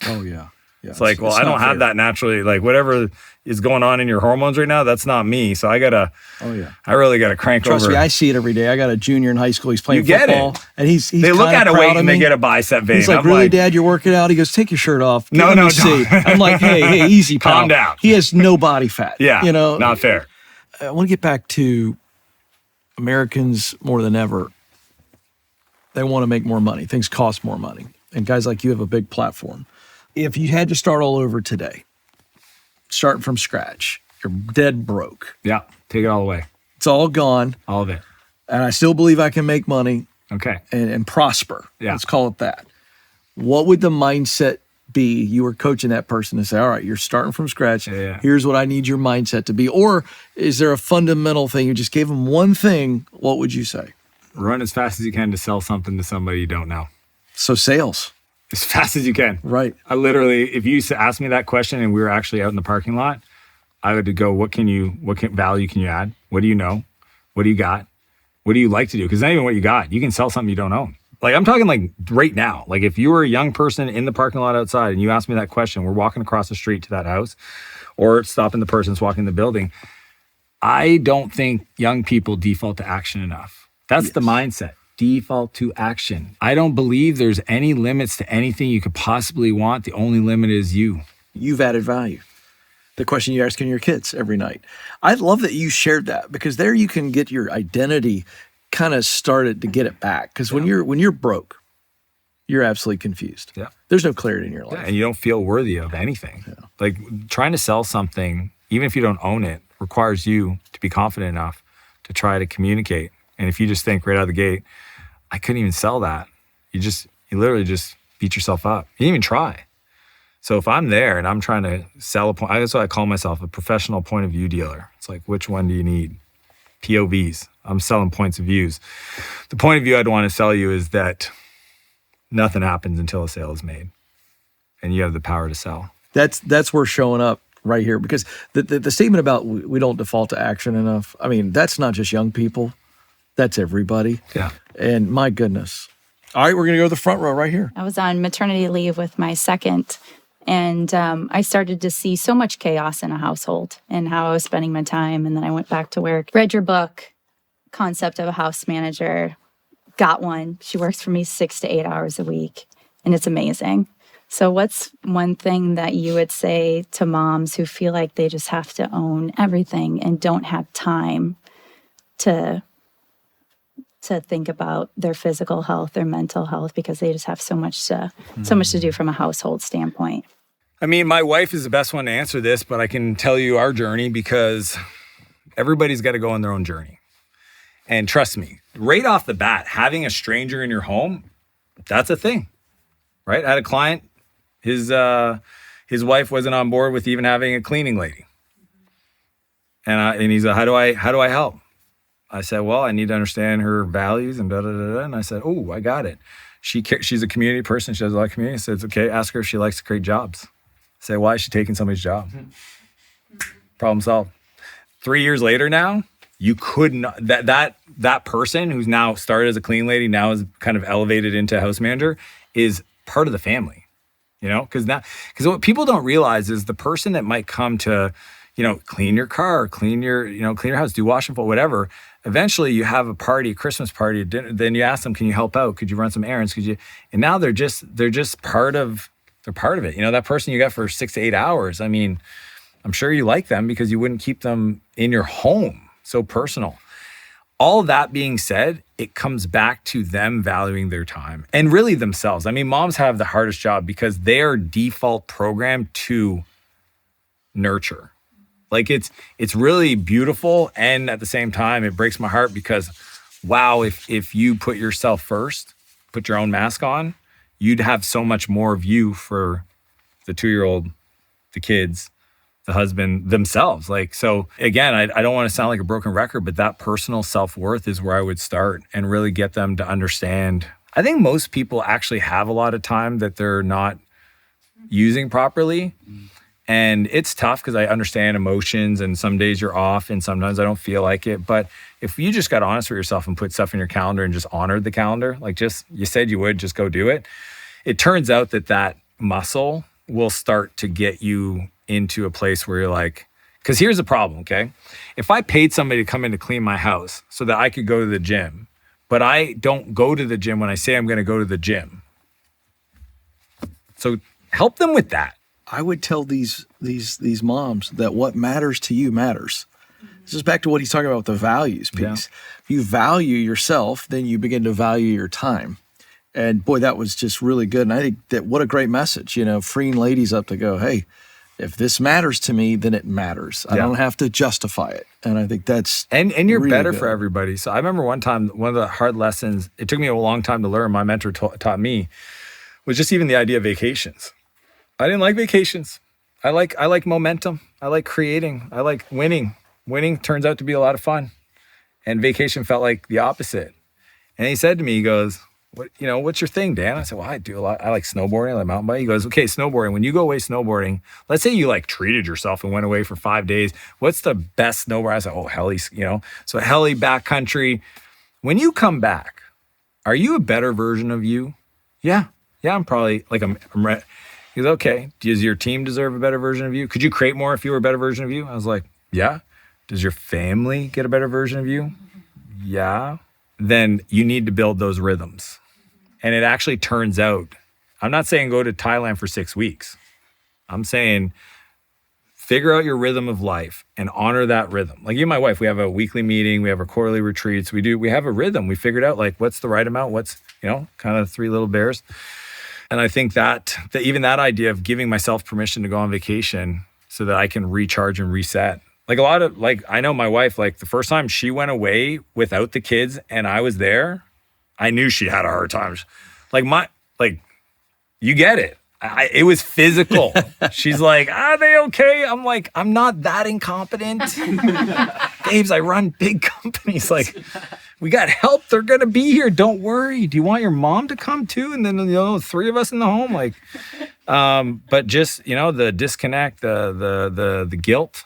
Oh, yeah. It's like, well, I don't have that naturally. Like whatever is going on in your hormones right now, that's not me. So I really gotta crank over. Trust me, I see it every day. I got a junior in high school. He's playing football. It. And he's they look at a weight and they get a bicep vein. He's like, really, Dad, you're working out? He goes, take your shirt off. No, see. I'm like, hey, easy, pal. Calm down. He has no body fat. Yeah, not fair. I want to get back to Americans more than ever. They want to make more money. Things cost more money. And guys like you have a big platform. If you had to start all over today, starting from scratch, you're dead broke. Yeah, take it all away. It's all gone. All of it. And I still believe I can make money. Okay. And prosper. Yeah. Let's call it that. What would the mindset be? You were coaching that person to say, all right, you're starting from scratch. Yeah. Here's what I need your mindset to be. Or is there a fundamental thing? You just gave them one thing. What would you say? Run as fast as you can to sell something to somebody you don't know. So sales. As fast as you can. Right. I literally, if you asked me that question and we were actually out in the parking lot, I would go, what value can you add? What do you know? What do you got? What do you like to do? Because not even what you got. You can sell something you don't own. Like I'm talking like right now. Like if you were a young person in the parking lot outside and you asked me that question, we're walking across the street to that house or stopping the person that's walking the building. I don't think young people default to action enough. That's the mindset. Default to action. I don't believe there's any limits to anything you could possibly want. The only limit is you. You've added value. The question you're asking your kids every night. I love that you shared that because there you can get your identity kind of started to get it back. Because when you're broke, you're absolutely confused. Yeah. There's no clarity in your life. Yeah, and you don't feel worthy of anything. Yeah. Like trying to sell something, even if you don't own it, requires you to be confident enough to try to communicate. And if you just think right out of the gate, I couldn't even sell that. You You literally just beat yourself up. You didn't even try. So if I'm there and I'm trying to sell a point, that's what I call myself, a professional point of view dealer. It's like, which one do you need? POVs. I'm selling points of views. The point of view I'd want to sell you is that nothing happens until a sale is made, and you have the power to sell. That's where showing up right here, because the statement about we don't default to action enough, I mean, that's not just young people, that's everybody. Yeah. And my goodness. All right, we're going to go to the front row right here. I was on maternity leave with my second, and I started to see so much chaos in a household and how I was spending my time. And then I went back to work, read your book, Concept of a House Manager, got one. She works for me 6 to 8 hours a week, and it's amazing. So what's one thing that you would say to moms who feel like they just have to own everything and don't have time to think about their physical health, their mental health, because they just have so much to do from a household standpoint? I mean, my wife is the best one to answer this, but I can tell you our journey, because everybody's got to go on their own journey. And trust me, right off the bat, having a stranger in your home, that's a thing, right? I had a client, his wife wasn't on board with even having a cleaning lady. And he's like, how do I help? I said, well, I need to understand her values and da-da-da-da. And I said, oh, I got it. She's a community person. She does a lot of community. I said, it's okay. Ask her if she likes to create jobs. Say, why is she taking somebody's job? Problem solved. 3 years later now, you could not, that person who's now started as a cleaning lady, now is kind of elevated into house manager, is part of the family, you know? Because what people don't realize is the person that might come to, clean your car, clean your house, do wash and fold, whatever. Eventually you have a party, a Christmas party, a dinner, then you ask them, can you help out? Could you run some errands? And now they're just part of it. That person you got for 6 to 8 hours. I mean, I'm sure you like them because you wouldn't keep them in your home. So personal. All that being said, it comes back to them valuing their time and really themselves. I mean, moms have the hardest job because they are default programmed to nurture. Like it's really beautiful, and at the same time, it breaks my heart because, wow, if you put yourself first, put your own mask on, you'd have so much more of you for the 2-year-old, the kids, the husband, themselves. Like, so again, I don't want to sound like a broken record, but that personal self-worth is where I would start and really get them to understand. I think most people actually have a lot of time that they're not using properly. And it's tough because I understand emotions, and some days you're off and sometimes I don't feel like it. But if you just got honest with yourself and put stuff in your calendar and just honored the calendar, like just, you said you would, just go do it. It turns out that muscle will start to get you into a place where you're like, because here's the problem, okay? If I paid somebody to come in to clean my house so that I could go to the gym, but I don't go to the gym when I say I'm going to go to the gym. So help them with that. I would tell these moms that what matters to you matters. This is back to what he's talking about with the values piece. Yeah. If you value yourself, then you begin to value your time. And boy, that was just really good. And I think that what a great message, freeing ladies up to go, hey, if this matters to me, then it matters. I don't have to justify it. And I think that's and you're really better good. For everybody. So I remember one time, one of the hard lessons, it took me a long time to learn, my mentor taught me, was just even the idea of vacations. I didn't like vacations. I like momentum. I like creating. I like winning. Winning turns out to be a lot of fun. And vacation felt like the opposite. And he said to me, he goes, what's your thing, Dan? I said, well, I do a lot. I like snowboarding. I like mountain biking. He goes, okay, snowboarding. When you go away snowboarding, let's say you treated yourself and went away for 5 days. What's the best snowboard? I said, oh, heli, so heli, backcountry. When you come back, are you a better version of you? Yeah, I'm probably I'm ready. He goes, okay, does your team deserve a better version of you? Could you create more if you were a better version of you? I was like, yeah. Does your family get a better version of you? Yeah. Then you need to build those rhythms. And it actually turns out, I'm not saying go to Thailand for 6 weeks. I'm saying figure out your rhythm of life and honor that rhythm. Like you and my wife, we have a weekly meeting, we have our quarterly retreats. We have a rhythm. We figured out what's the right amount, what's, kind of 3 little bears. And I think that even that idea of giving myself permission to go on vacation so that I can recharge and reset. I know my wife, the first time she went away without the kids and I was there, I knew she had a hard time. like, you get it. It was physical. She's like, are they okay? I'm like, I'm not that incompetent. Babes, I run big companies. Like, we got help. They're going to be here. Don't worry. Do you want your mom to come too? And then, 3 of us in the home. Like, but just, the disconnect, the guilt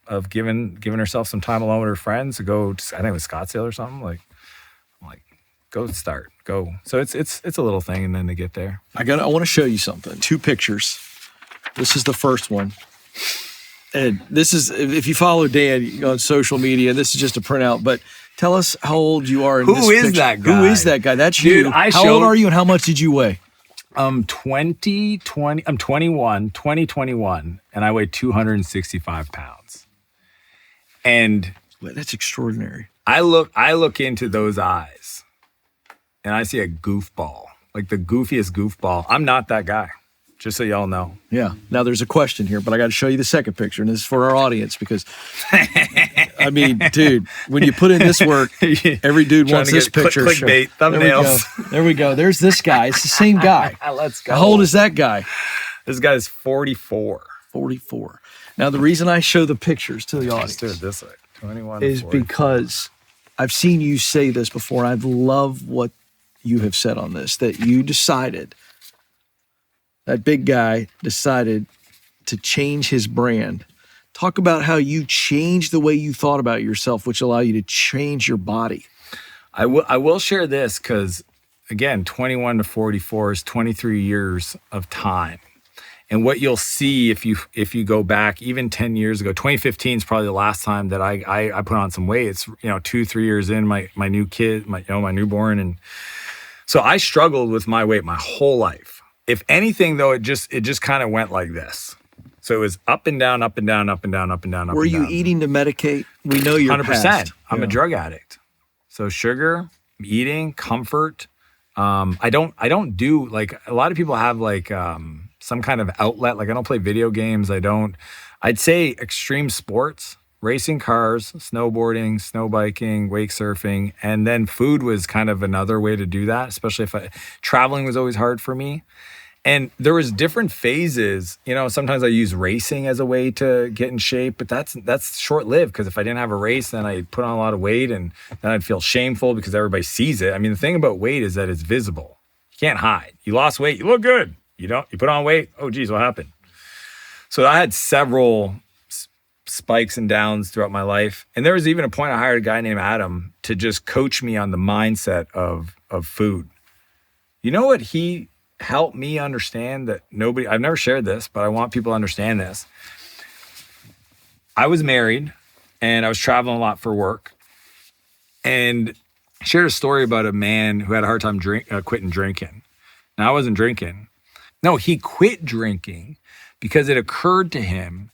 of giving herself some time alone with her friends to go, I think it was Scottsdale or something. Like, go start, go. So it's a little thing, and then to get there. I want to show you something. 2 pictures. This is the first one. And this is, if you follow Dan on social media, this is just a printout, but tell us how old you are in this picture. Who is that guy? Who is that guy? That's Dude, you. How old are you and how much did you weigh? 2021, and I weigh 265 pounds. And That's extraordinary. I look into those eyes, and I see a goofball, like the goofiest goofball. I'm not that guy, just so y'all know. Yeah. Now there's a question here, but I got to show you the second picture, and this is for our audience because, I mean, dude, when you put in this work, every dude wants this picture. Clickbait, thumbnails. There we go. There's this guy. It's the same guy. Let's go. How old is that guy? This guy's 44. 44. Now, the reason I show the pictures to the Let's do audience it this way. 21 is 44. because I've seen you say this before. I love what you have said on this, that you decided, that big guy decided to change his brand. Talk about how you changed the way you thought about yourself, which allowed you to change your body. I will share this because, again, 21 to 44 is 23 years of time. And what you'll see if you go back even 10 years ago, 2015 is probably the last time that I put on some weight. It's 2-3 years in, my new kid, my newborn, and so I struggled with my weight my whole life. If anything, though, it just kind of went like this. So it was up and down, up and down, up and down, up and down, up Were and down. you eating to medicate? We know you're 100%. past. I'm a drug addict. So sugar, eating, comfort. I don't do, like, a lot of people have like some kind of outlet. Like, I don't play video games. I'd say extreme sports, racing cars, snowboarding, snow biking, wake surfing, and then food was kind of another way to do that, especially if traveling was always hard for me. And there was different phases. Sometimes I use racing as a way to get in shape, but that's short-lived because if I didn't have a race, then I'd put on a lot of weight and then I'd feel shameful because everybody sees it. I mean, the thing about weight is that it's visible. You can't hide. You lost weight, you look good. You put on weight, oh geez, what happened? So I had several spikes and downs throughout my life. And there was even a point I hired a guy named Adam to just coach me on the mindset of food. You know what he helped me understand that I've never shared this, but I want people to understand this. I was married and I was traveling a lot for work, and I shared a story about a man who had a hard time quitting drinking. Now, I wasn't drinking. No, he quit drinking because it occurred to him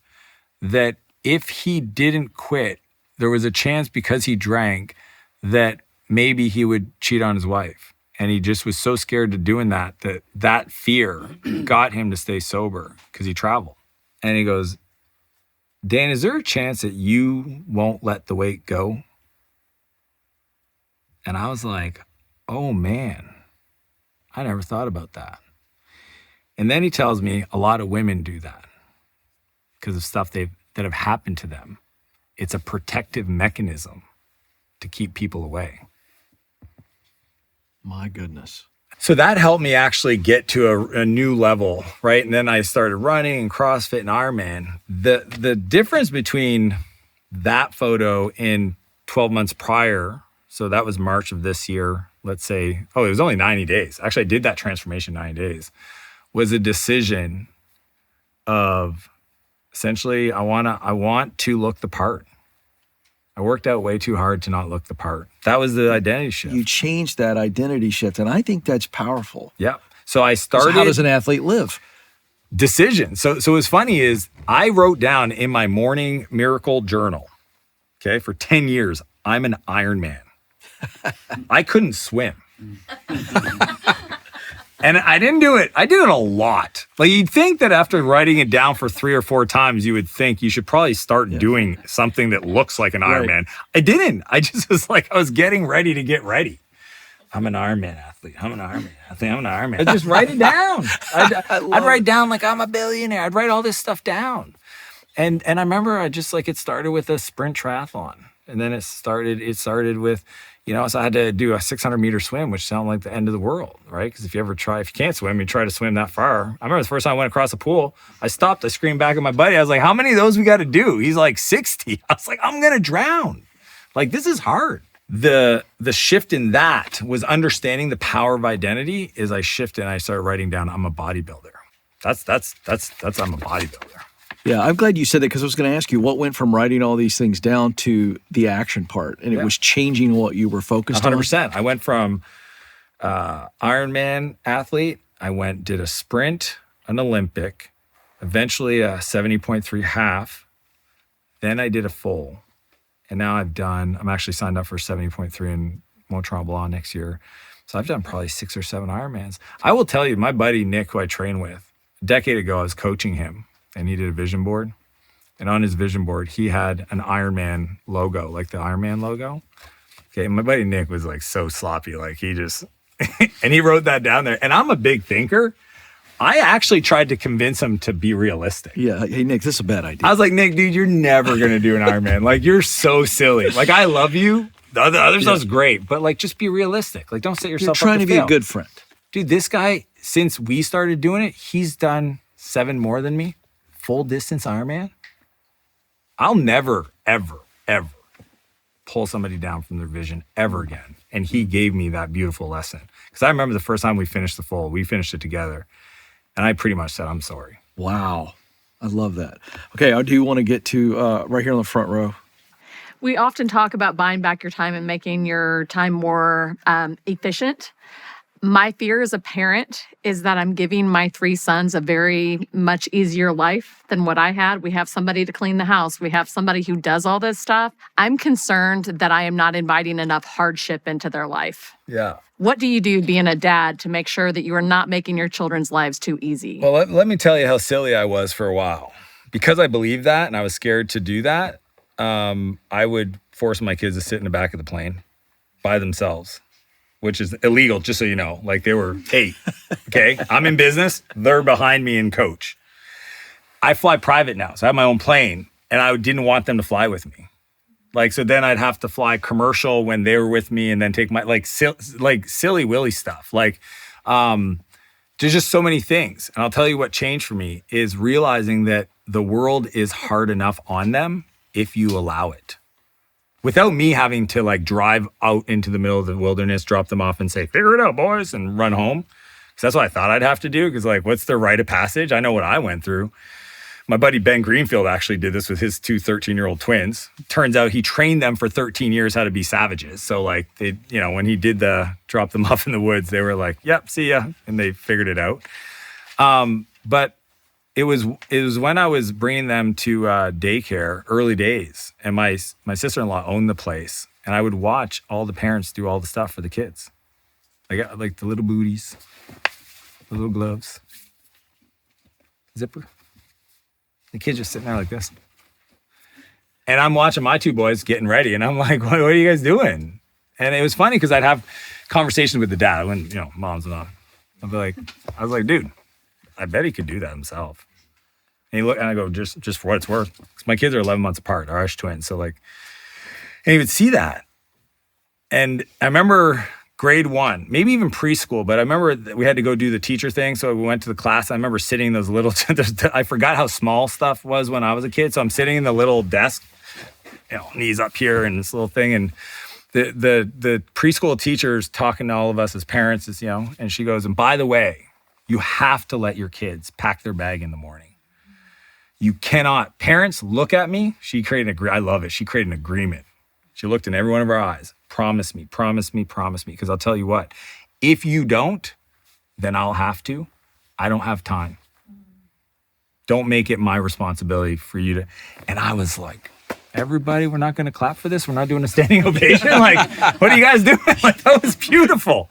that if he didn't quit, there was a chance because he drank that maybe he would cheat on his wife. And he just was so scared of doing that fear got him to stay sober because he traveled. And he goes, Dan, is there a chance that you won't let the weight go? And I was like, oh man, I never thought about that. And then he tells me a lot of women do that because of stuff that have happened to them. It's a protective mechanism to keep people away. My goodness. So that helped me actually get to a new level, right? And then I started running and CrossFit and Ironman. The difference between that photo in 12 months prior, so that was March of this year, let's say, it was only 90 days. Actually, I did that transformation 90 days, was a decision of essentially, I want to look the part. I worked out way too hard to not look the part. That was the identity shift. You changed that identity shift, and I think that's powerful. Yeah. So I started. So how does an athlete live? Decision. So what's funny is I wrote down in my morning miracle journal, okay, for 10 years, I'm an Ironman. I couldn't swim. And I didn't do it. I did it a lot. Like, you'd think that after writing it down for 3 or 4 times, you would think you should probably start doing something that looks like an Ironman. I didn't. I just was like, I was getting ready to get ready. I'm an Ironman athlete. I'm an Ironman athlete. I'm an Ironman. I'd just write it down. I'd write down like I'm a billionaire. I'd write all this stuff down. And I remember I just like, it started with a sprint triathlon. And then it started with, so I had to do a 600-meter swim, which sounded like the end of the world, right? Because if you can't swim, you try to swim that far. I remember the first time I went across a pool, I stopped, I screamed back at my buddy. I was like, how many of those we got to do? He's like 60. I was like, I'm going to drown. Like, this is hard. The shift in that was understanding the power of identity. Is I shifted and I started writing down, I'm a bodybuilder. That's I'm a bodybuilder. Yeah, I'm glad you said that, because I was going to ask you what went from writing all these things down to the action part, and it was changing what you were focused 100%. on. I went from Ironman athlete. I did a sprint, an Olympic, eventually a 70.3 half. Then I did a full. And now I'm actually signed up for 70.3 in Mont Tremblant next year. So I've done probably 6 or 7 Ironmans. I will tell you, my buddy Nick, who I train with, a decade ago, I was coaching him. And he did a vision board. And on his vision board, he had an Ironman logo, like the Ironman logo. Okay, my buddy Nick was like so sloppy. Like he just, and he wrote that down there. And I'm a big thinker. I actually tried to convince him to be realistic. Yeah, hey, Nick, this is a bad idea. I was like, Nick, dude, you're never going to do an Ironman. Like, you're so silly. Like, I love you. The other stuff's great. But like, just be realistic. Like, don't set yourself up to You're trying to be fail. a good friend. Dude, this guy, since we started doing it, he's done 7 more than me. Full distance Ironman. I'll never, ever, ever pull somebody down from their vision ever again. And he gave me that beautiful lesson. Because I remember the first time we finished the full, we finished it together. And I pretty much said, I'm sorry. Wow. I love that. Okay, I do want to get to right here on the front row. We often talk about buying back your time and making your time more efficient. My fear as a parent is that I'm giving my 3 sons a very much easier life than what I had. We have somebody to clean the house. We have somebody who does all this stuff. I'm concerned that I am not inviting enough hardship into their life. Yeah. What do you do being a dad to make sure that you are not making your children's lives too easy? Well, let me tell you how silly I was for a while. Because I believed that and I was scared to do that, I would force my kids to sit in the back of the plane by themselves, which is illegal, just so you know. Like, they were 8, okay? I'm in business. They're behind me in coach. I fly private now, so I have my own plane, and I didn't want them to fly with me. Like, so then I'd have to fly commercial when they were with me and then take my, silly willy stuff. Like, there's just so many things. And I'll tell you what changed for me is realizing that the world is hard enough on them if you allow it. Without me having to like drive out into the middle of the wilderness, drop them off and say, figure it out, boys, and run home. Because that's what I thought I'd have to do. Because like, what's the rite of passage? I know what I went through. My buddy Ben Greenfield actually did this with his 2 13-year-old twins. Turns out he trained them for 13 years how to be savages. So like, they, when he did drop them off in the woods, they were like, yep, see ya. And they figured it out. But it was when I was bringing them to daycare, early days, and my sister-in-law owned the place, and I would watch all the parents do all the stuff for the kids. Like the little booties, the little gloves, zipper. The kid's just sitting there like this. And I'm watching my 2 boys getting ready, and I'm like, what are you guys doing? And it was funny because I'd have conversations with the dad when, mom's not. I was like, dude, I bet he could do that himself. And he looked, and I go, just for what it's worth. 'Cause my kids are 11 months apart, our Irish twins. So like, and he would see that. And I remember grade 1, maybe even preschool, but I remember that we had to go do the teacher thing. So we went to the class. I remember sitting in those little, I forgot how small stuff was when I was a kid. So I'm sitting in the little desk, knees up here and this little thing. And the preschool teacher's talking to all of us as parents, and she goes, and by the way, you have to let your kids pack their bag in the morning. You cannot. Parents, look at me. She created I love it. She created an agreement. She looked in every one of our eyes. Promise me, promise me, promise me. Because I'll tell you what, if you don't, then I'll have to. I don't have time. Don't make it my responsibility for you to. And I was like, everybody, we're not going to clap for this. We're not doing a standing ovation. Like, what are you guys doing? Like, that was beautiful.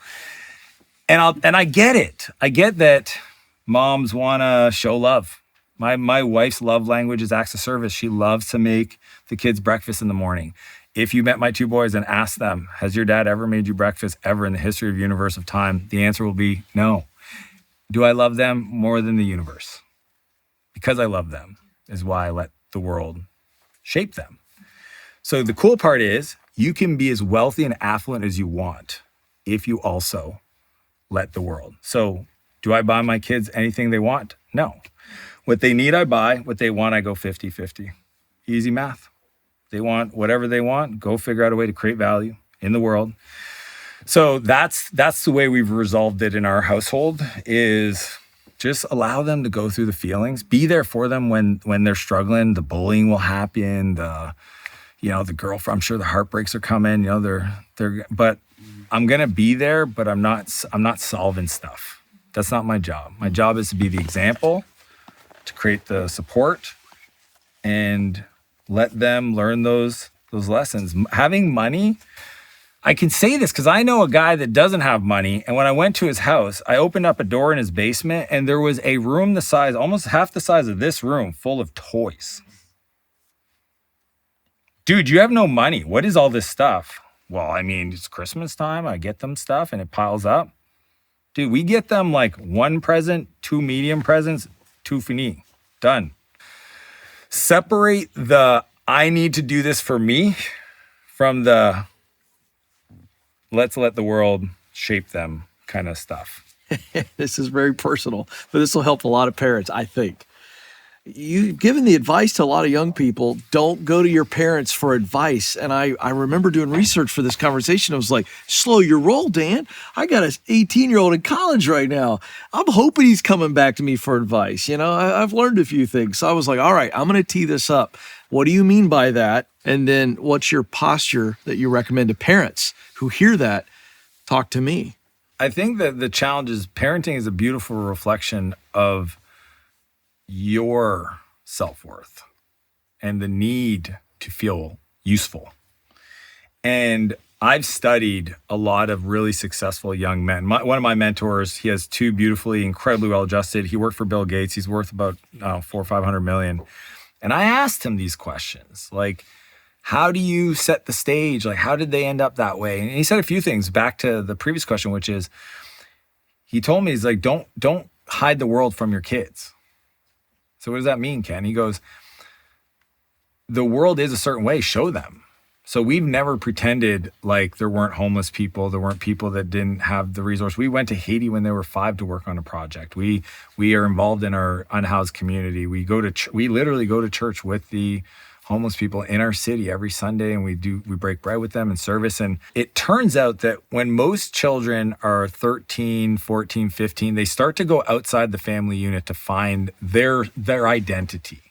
And I get it. I get that moms want to show love. My wife's love language is acts of service. She loves to make the kids breakfast in the morning. If you met my two boys and asked them, has your dad ever made you breakfast ever in the history of universe of time? The answer will be no. Do I love them more than the universe? Because I love them is why I let the world shape them. So the cool part is you can be as wealthy and affluent as you want if you also let the world. So do I buy my kids anything they want? No. What they need, I buy. What they want, I go 50-50. Easy math. They want whatever they want. Go figure out a way to create value in the world. So that's the way we've resolved it in our household, is just allow them to go through the feelings. Be there for them when they're struggling. The bullying will happen. The girlfriend, I'm sure the heartbreaks are coming. But I'm gonna be there, but I'm not solving stuff. That's not my job. My job is to be the example, to create the support, and let them learn those lessons. Having money, I can say this because I know a guy that doesn't have money, and when I went to his house, I opened up a door in his basement, and there was a room the size, almost half the size of this room, full of toys. Dude, you have no money. What is all this stuff? Well, I mean, it's Christmas time. I get them stuff, and it piles up. Dude, we get them like one present, two medium presents, two fini. Done. Separate the I need to do this for me from the let's let the world shape them kind of stuff. This is very personal, but this will help a lot of parents, I think. You've given the advice to a lot of young people, don't go to your parents for advice. And I remember doing research for this conversation. I was like, slow your roll, Dan. I got an 18-year-old in college right now. I'm hoping he's coming back to me for advice. I've learned a few things. So I was like, all right, I'm going to tee this up. What do you mean by that? And then what's your posture that you recommend to parents who hear that? Talk to me. I think that the challenge is parenting is a beautiful reflection of your self-worth and the need to feel useful. And I've studied a lot of really successful young men. One of my mentors, he has two beautifully, incredibly well-adjusted. He worked for Bill Gates. He's worth about 400 or 500 million. And I asked him these questions, like, how do you set the stage? Like, how did they end up that way? And he said a few things back to the previous question, which is, he told me, he's like, don't hide the world from your kids. So what does that mean, Ken? He goes, the world is a certain way, show them. So we've never pretended like there weren't homeless people, there weren't people that didn't have the resource. We went to Haiti when they were 5 to work on a project. We are involved in our unhoused community. We literally go to church with the homeless people in our city every Sunday, and we break bread with them in service. And it turns out that when most children are 13, 14, 15, they start to go outside the family unit to find their identity.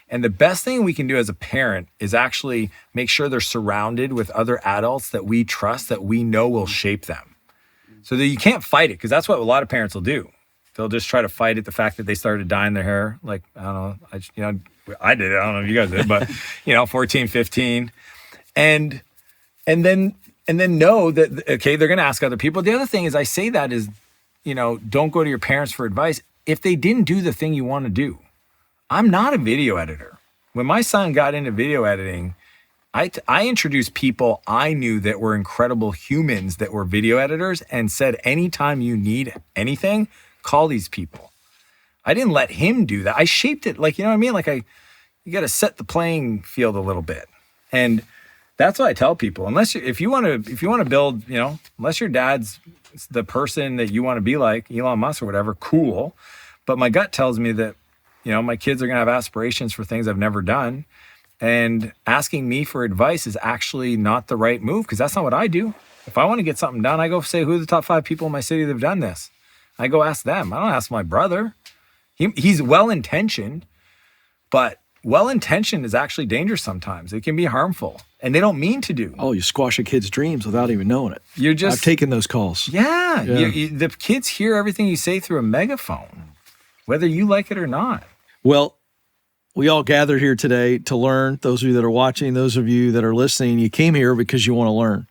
And the best thing we can do as a parent is actually make sure they're surrounded with other adults that we trust, that we know will shape them. So that you can't fight it, because that's what a lot of parents will do. They'll just try to fight it, the fact that they started dyeing their hair. Like, I don't know, I did it. I don't know if you guys did, but 14, 15. And then know that, okay, they're going to ask other people. The other thing is, I say that is, don't go to your parents for advice if they didn't do the thing you want to do. I'm not a video editor. When my son got into video editing, I introduced people I knew that were incredible humans that were video editors, and said, anytime you need anything, call these people. I didn't let him do that. I shaped it, like, you know what I mean? Like, you got to set the playing field a little bit. And that's what I tell people. If you want to build, unless your dad's the person that you want to be like, Elon Musk or whatever, cool. But my gut tells me that, my kids are going to have aspirations for things I've never done. And asking me for advice is actually not the right move, because that's not what I do. If I want to get something done, I go say, who are the top 5 people in my city that have done this? I go ask them. I don't ask my brother. He's well-intentioned, but well-intentioned is actually dangerous sometimes. It can be harmful, and they don't mean to do. Oh, you squash a kid's dreams without even knowing it. I've taken those calls. Yeah. The kids hear everything you say through a megaphone, whether you like it or not. Well, we all gathered here today to learn. Those of you that are watching, those of you that are listening, you came here because you want to learn,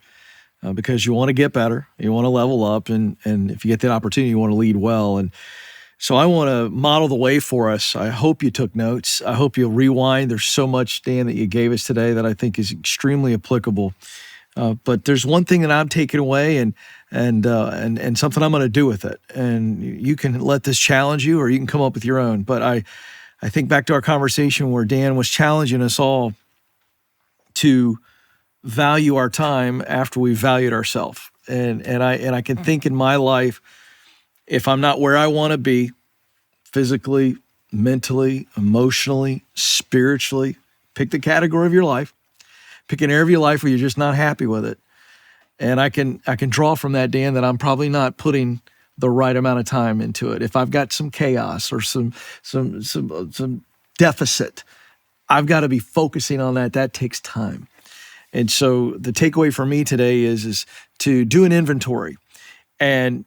because you want to get better, you want to level up, and if you get that opportunity, you want to lead well. And So I want to model the way for us. I hope you took notes. I hope you'll rewind. There's so much, Dan, that you gave us today that I think is extremely applicable. But there's one thing that I'm taking away and something I'm going to do with it. And you can let this challenge you, or you can come up with your own. But I think back to our conversation where Dan was challenging us all to value our time after we valued ourselves. And I can think in my life, if I'm not where I want to be, physically, mentally, emotionally, spiritually, pick the category of your life, pick an area of your life where you're just not happy with it. And I can draw from that, Dan, that I'm probably not putting the right amount of time into it. If I've got some chaos or some deficit, I've got to be focusing on that. That takes time. And so the takeaway for me today is to do an inventory and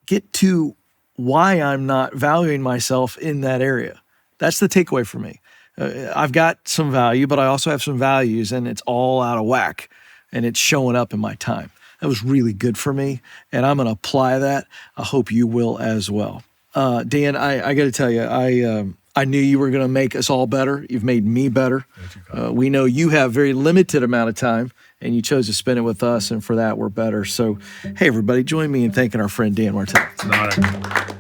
get to why I'm not valuing myself in that area. That's the takeaway for me. I've got some value, but I also have some values, and it's all out of whack, and it's showing up in my time. That was really good for me, and I'm going to apply that. I hope you will as well. Dan, I got to tell you, I knew you were going to make us all better. You've made me better. We know you have very limited amount of time, and you chose to spend it with us, and for that, we're better. So, hey, everybody, join me in thanking our friend Dan Martell. It's an honor.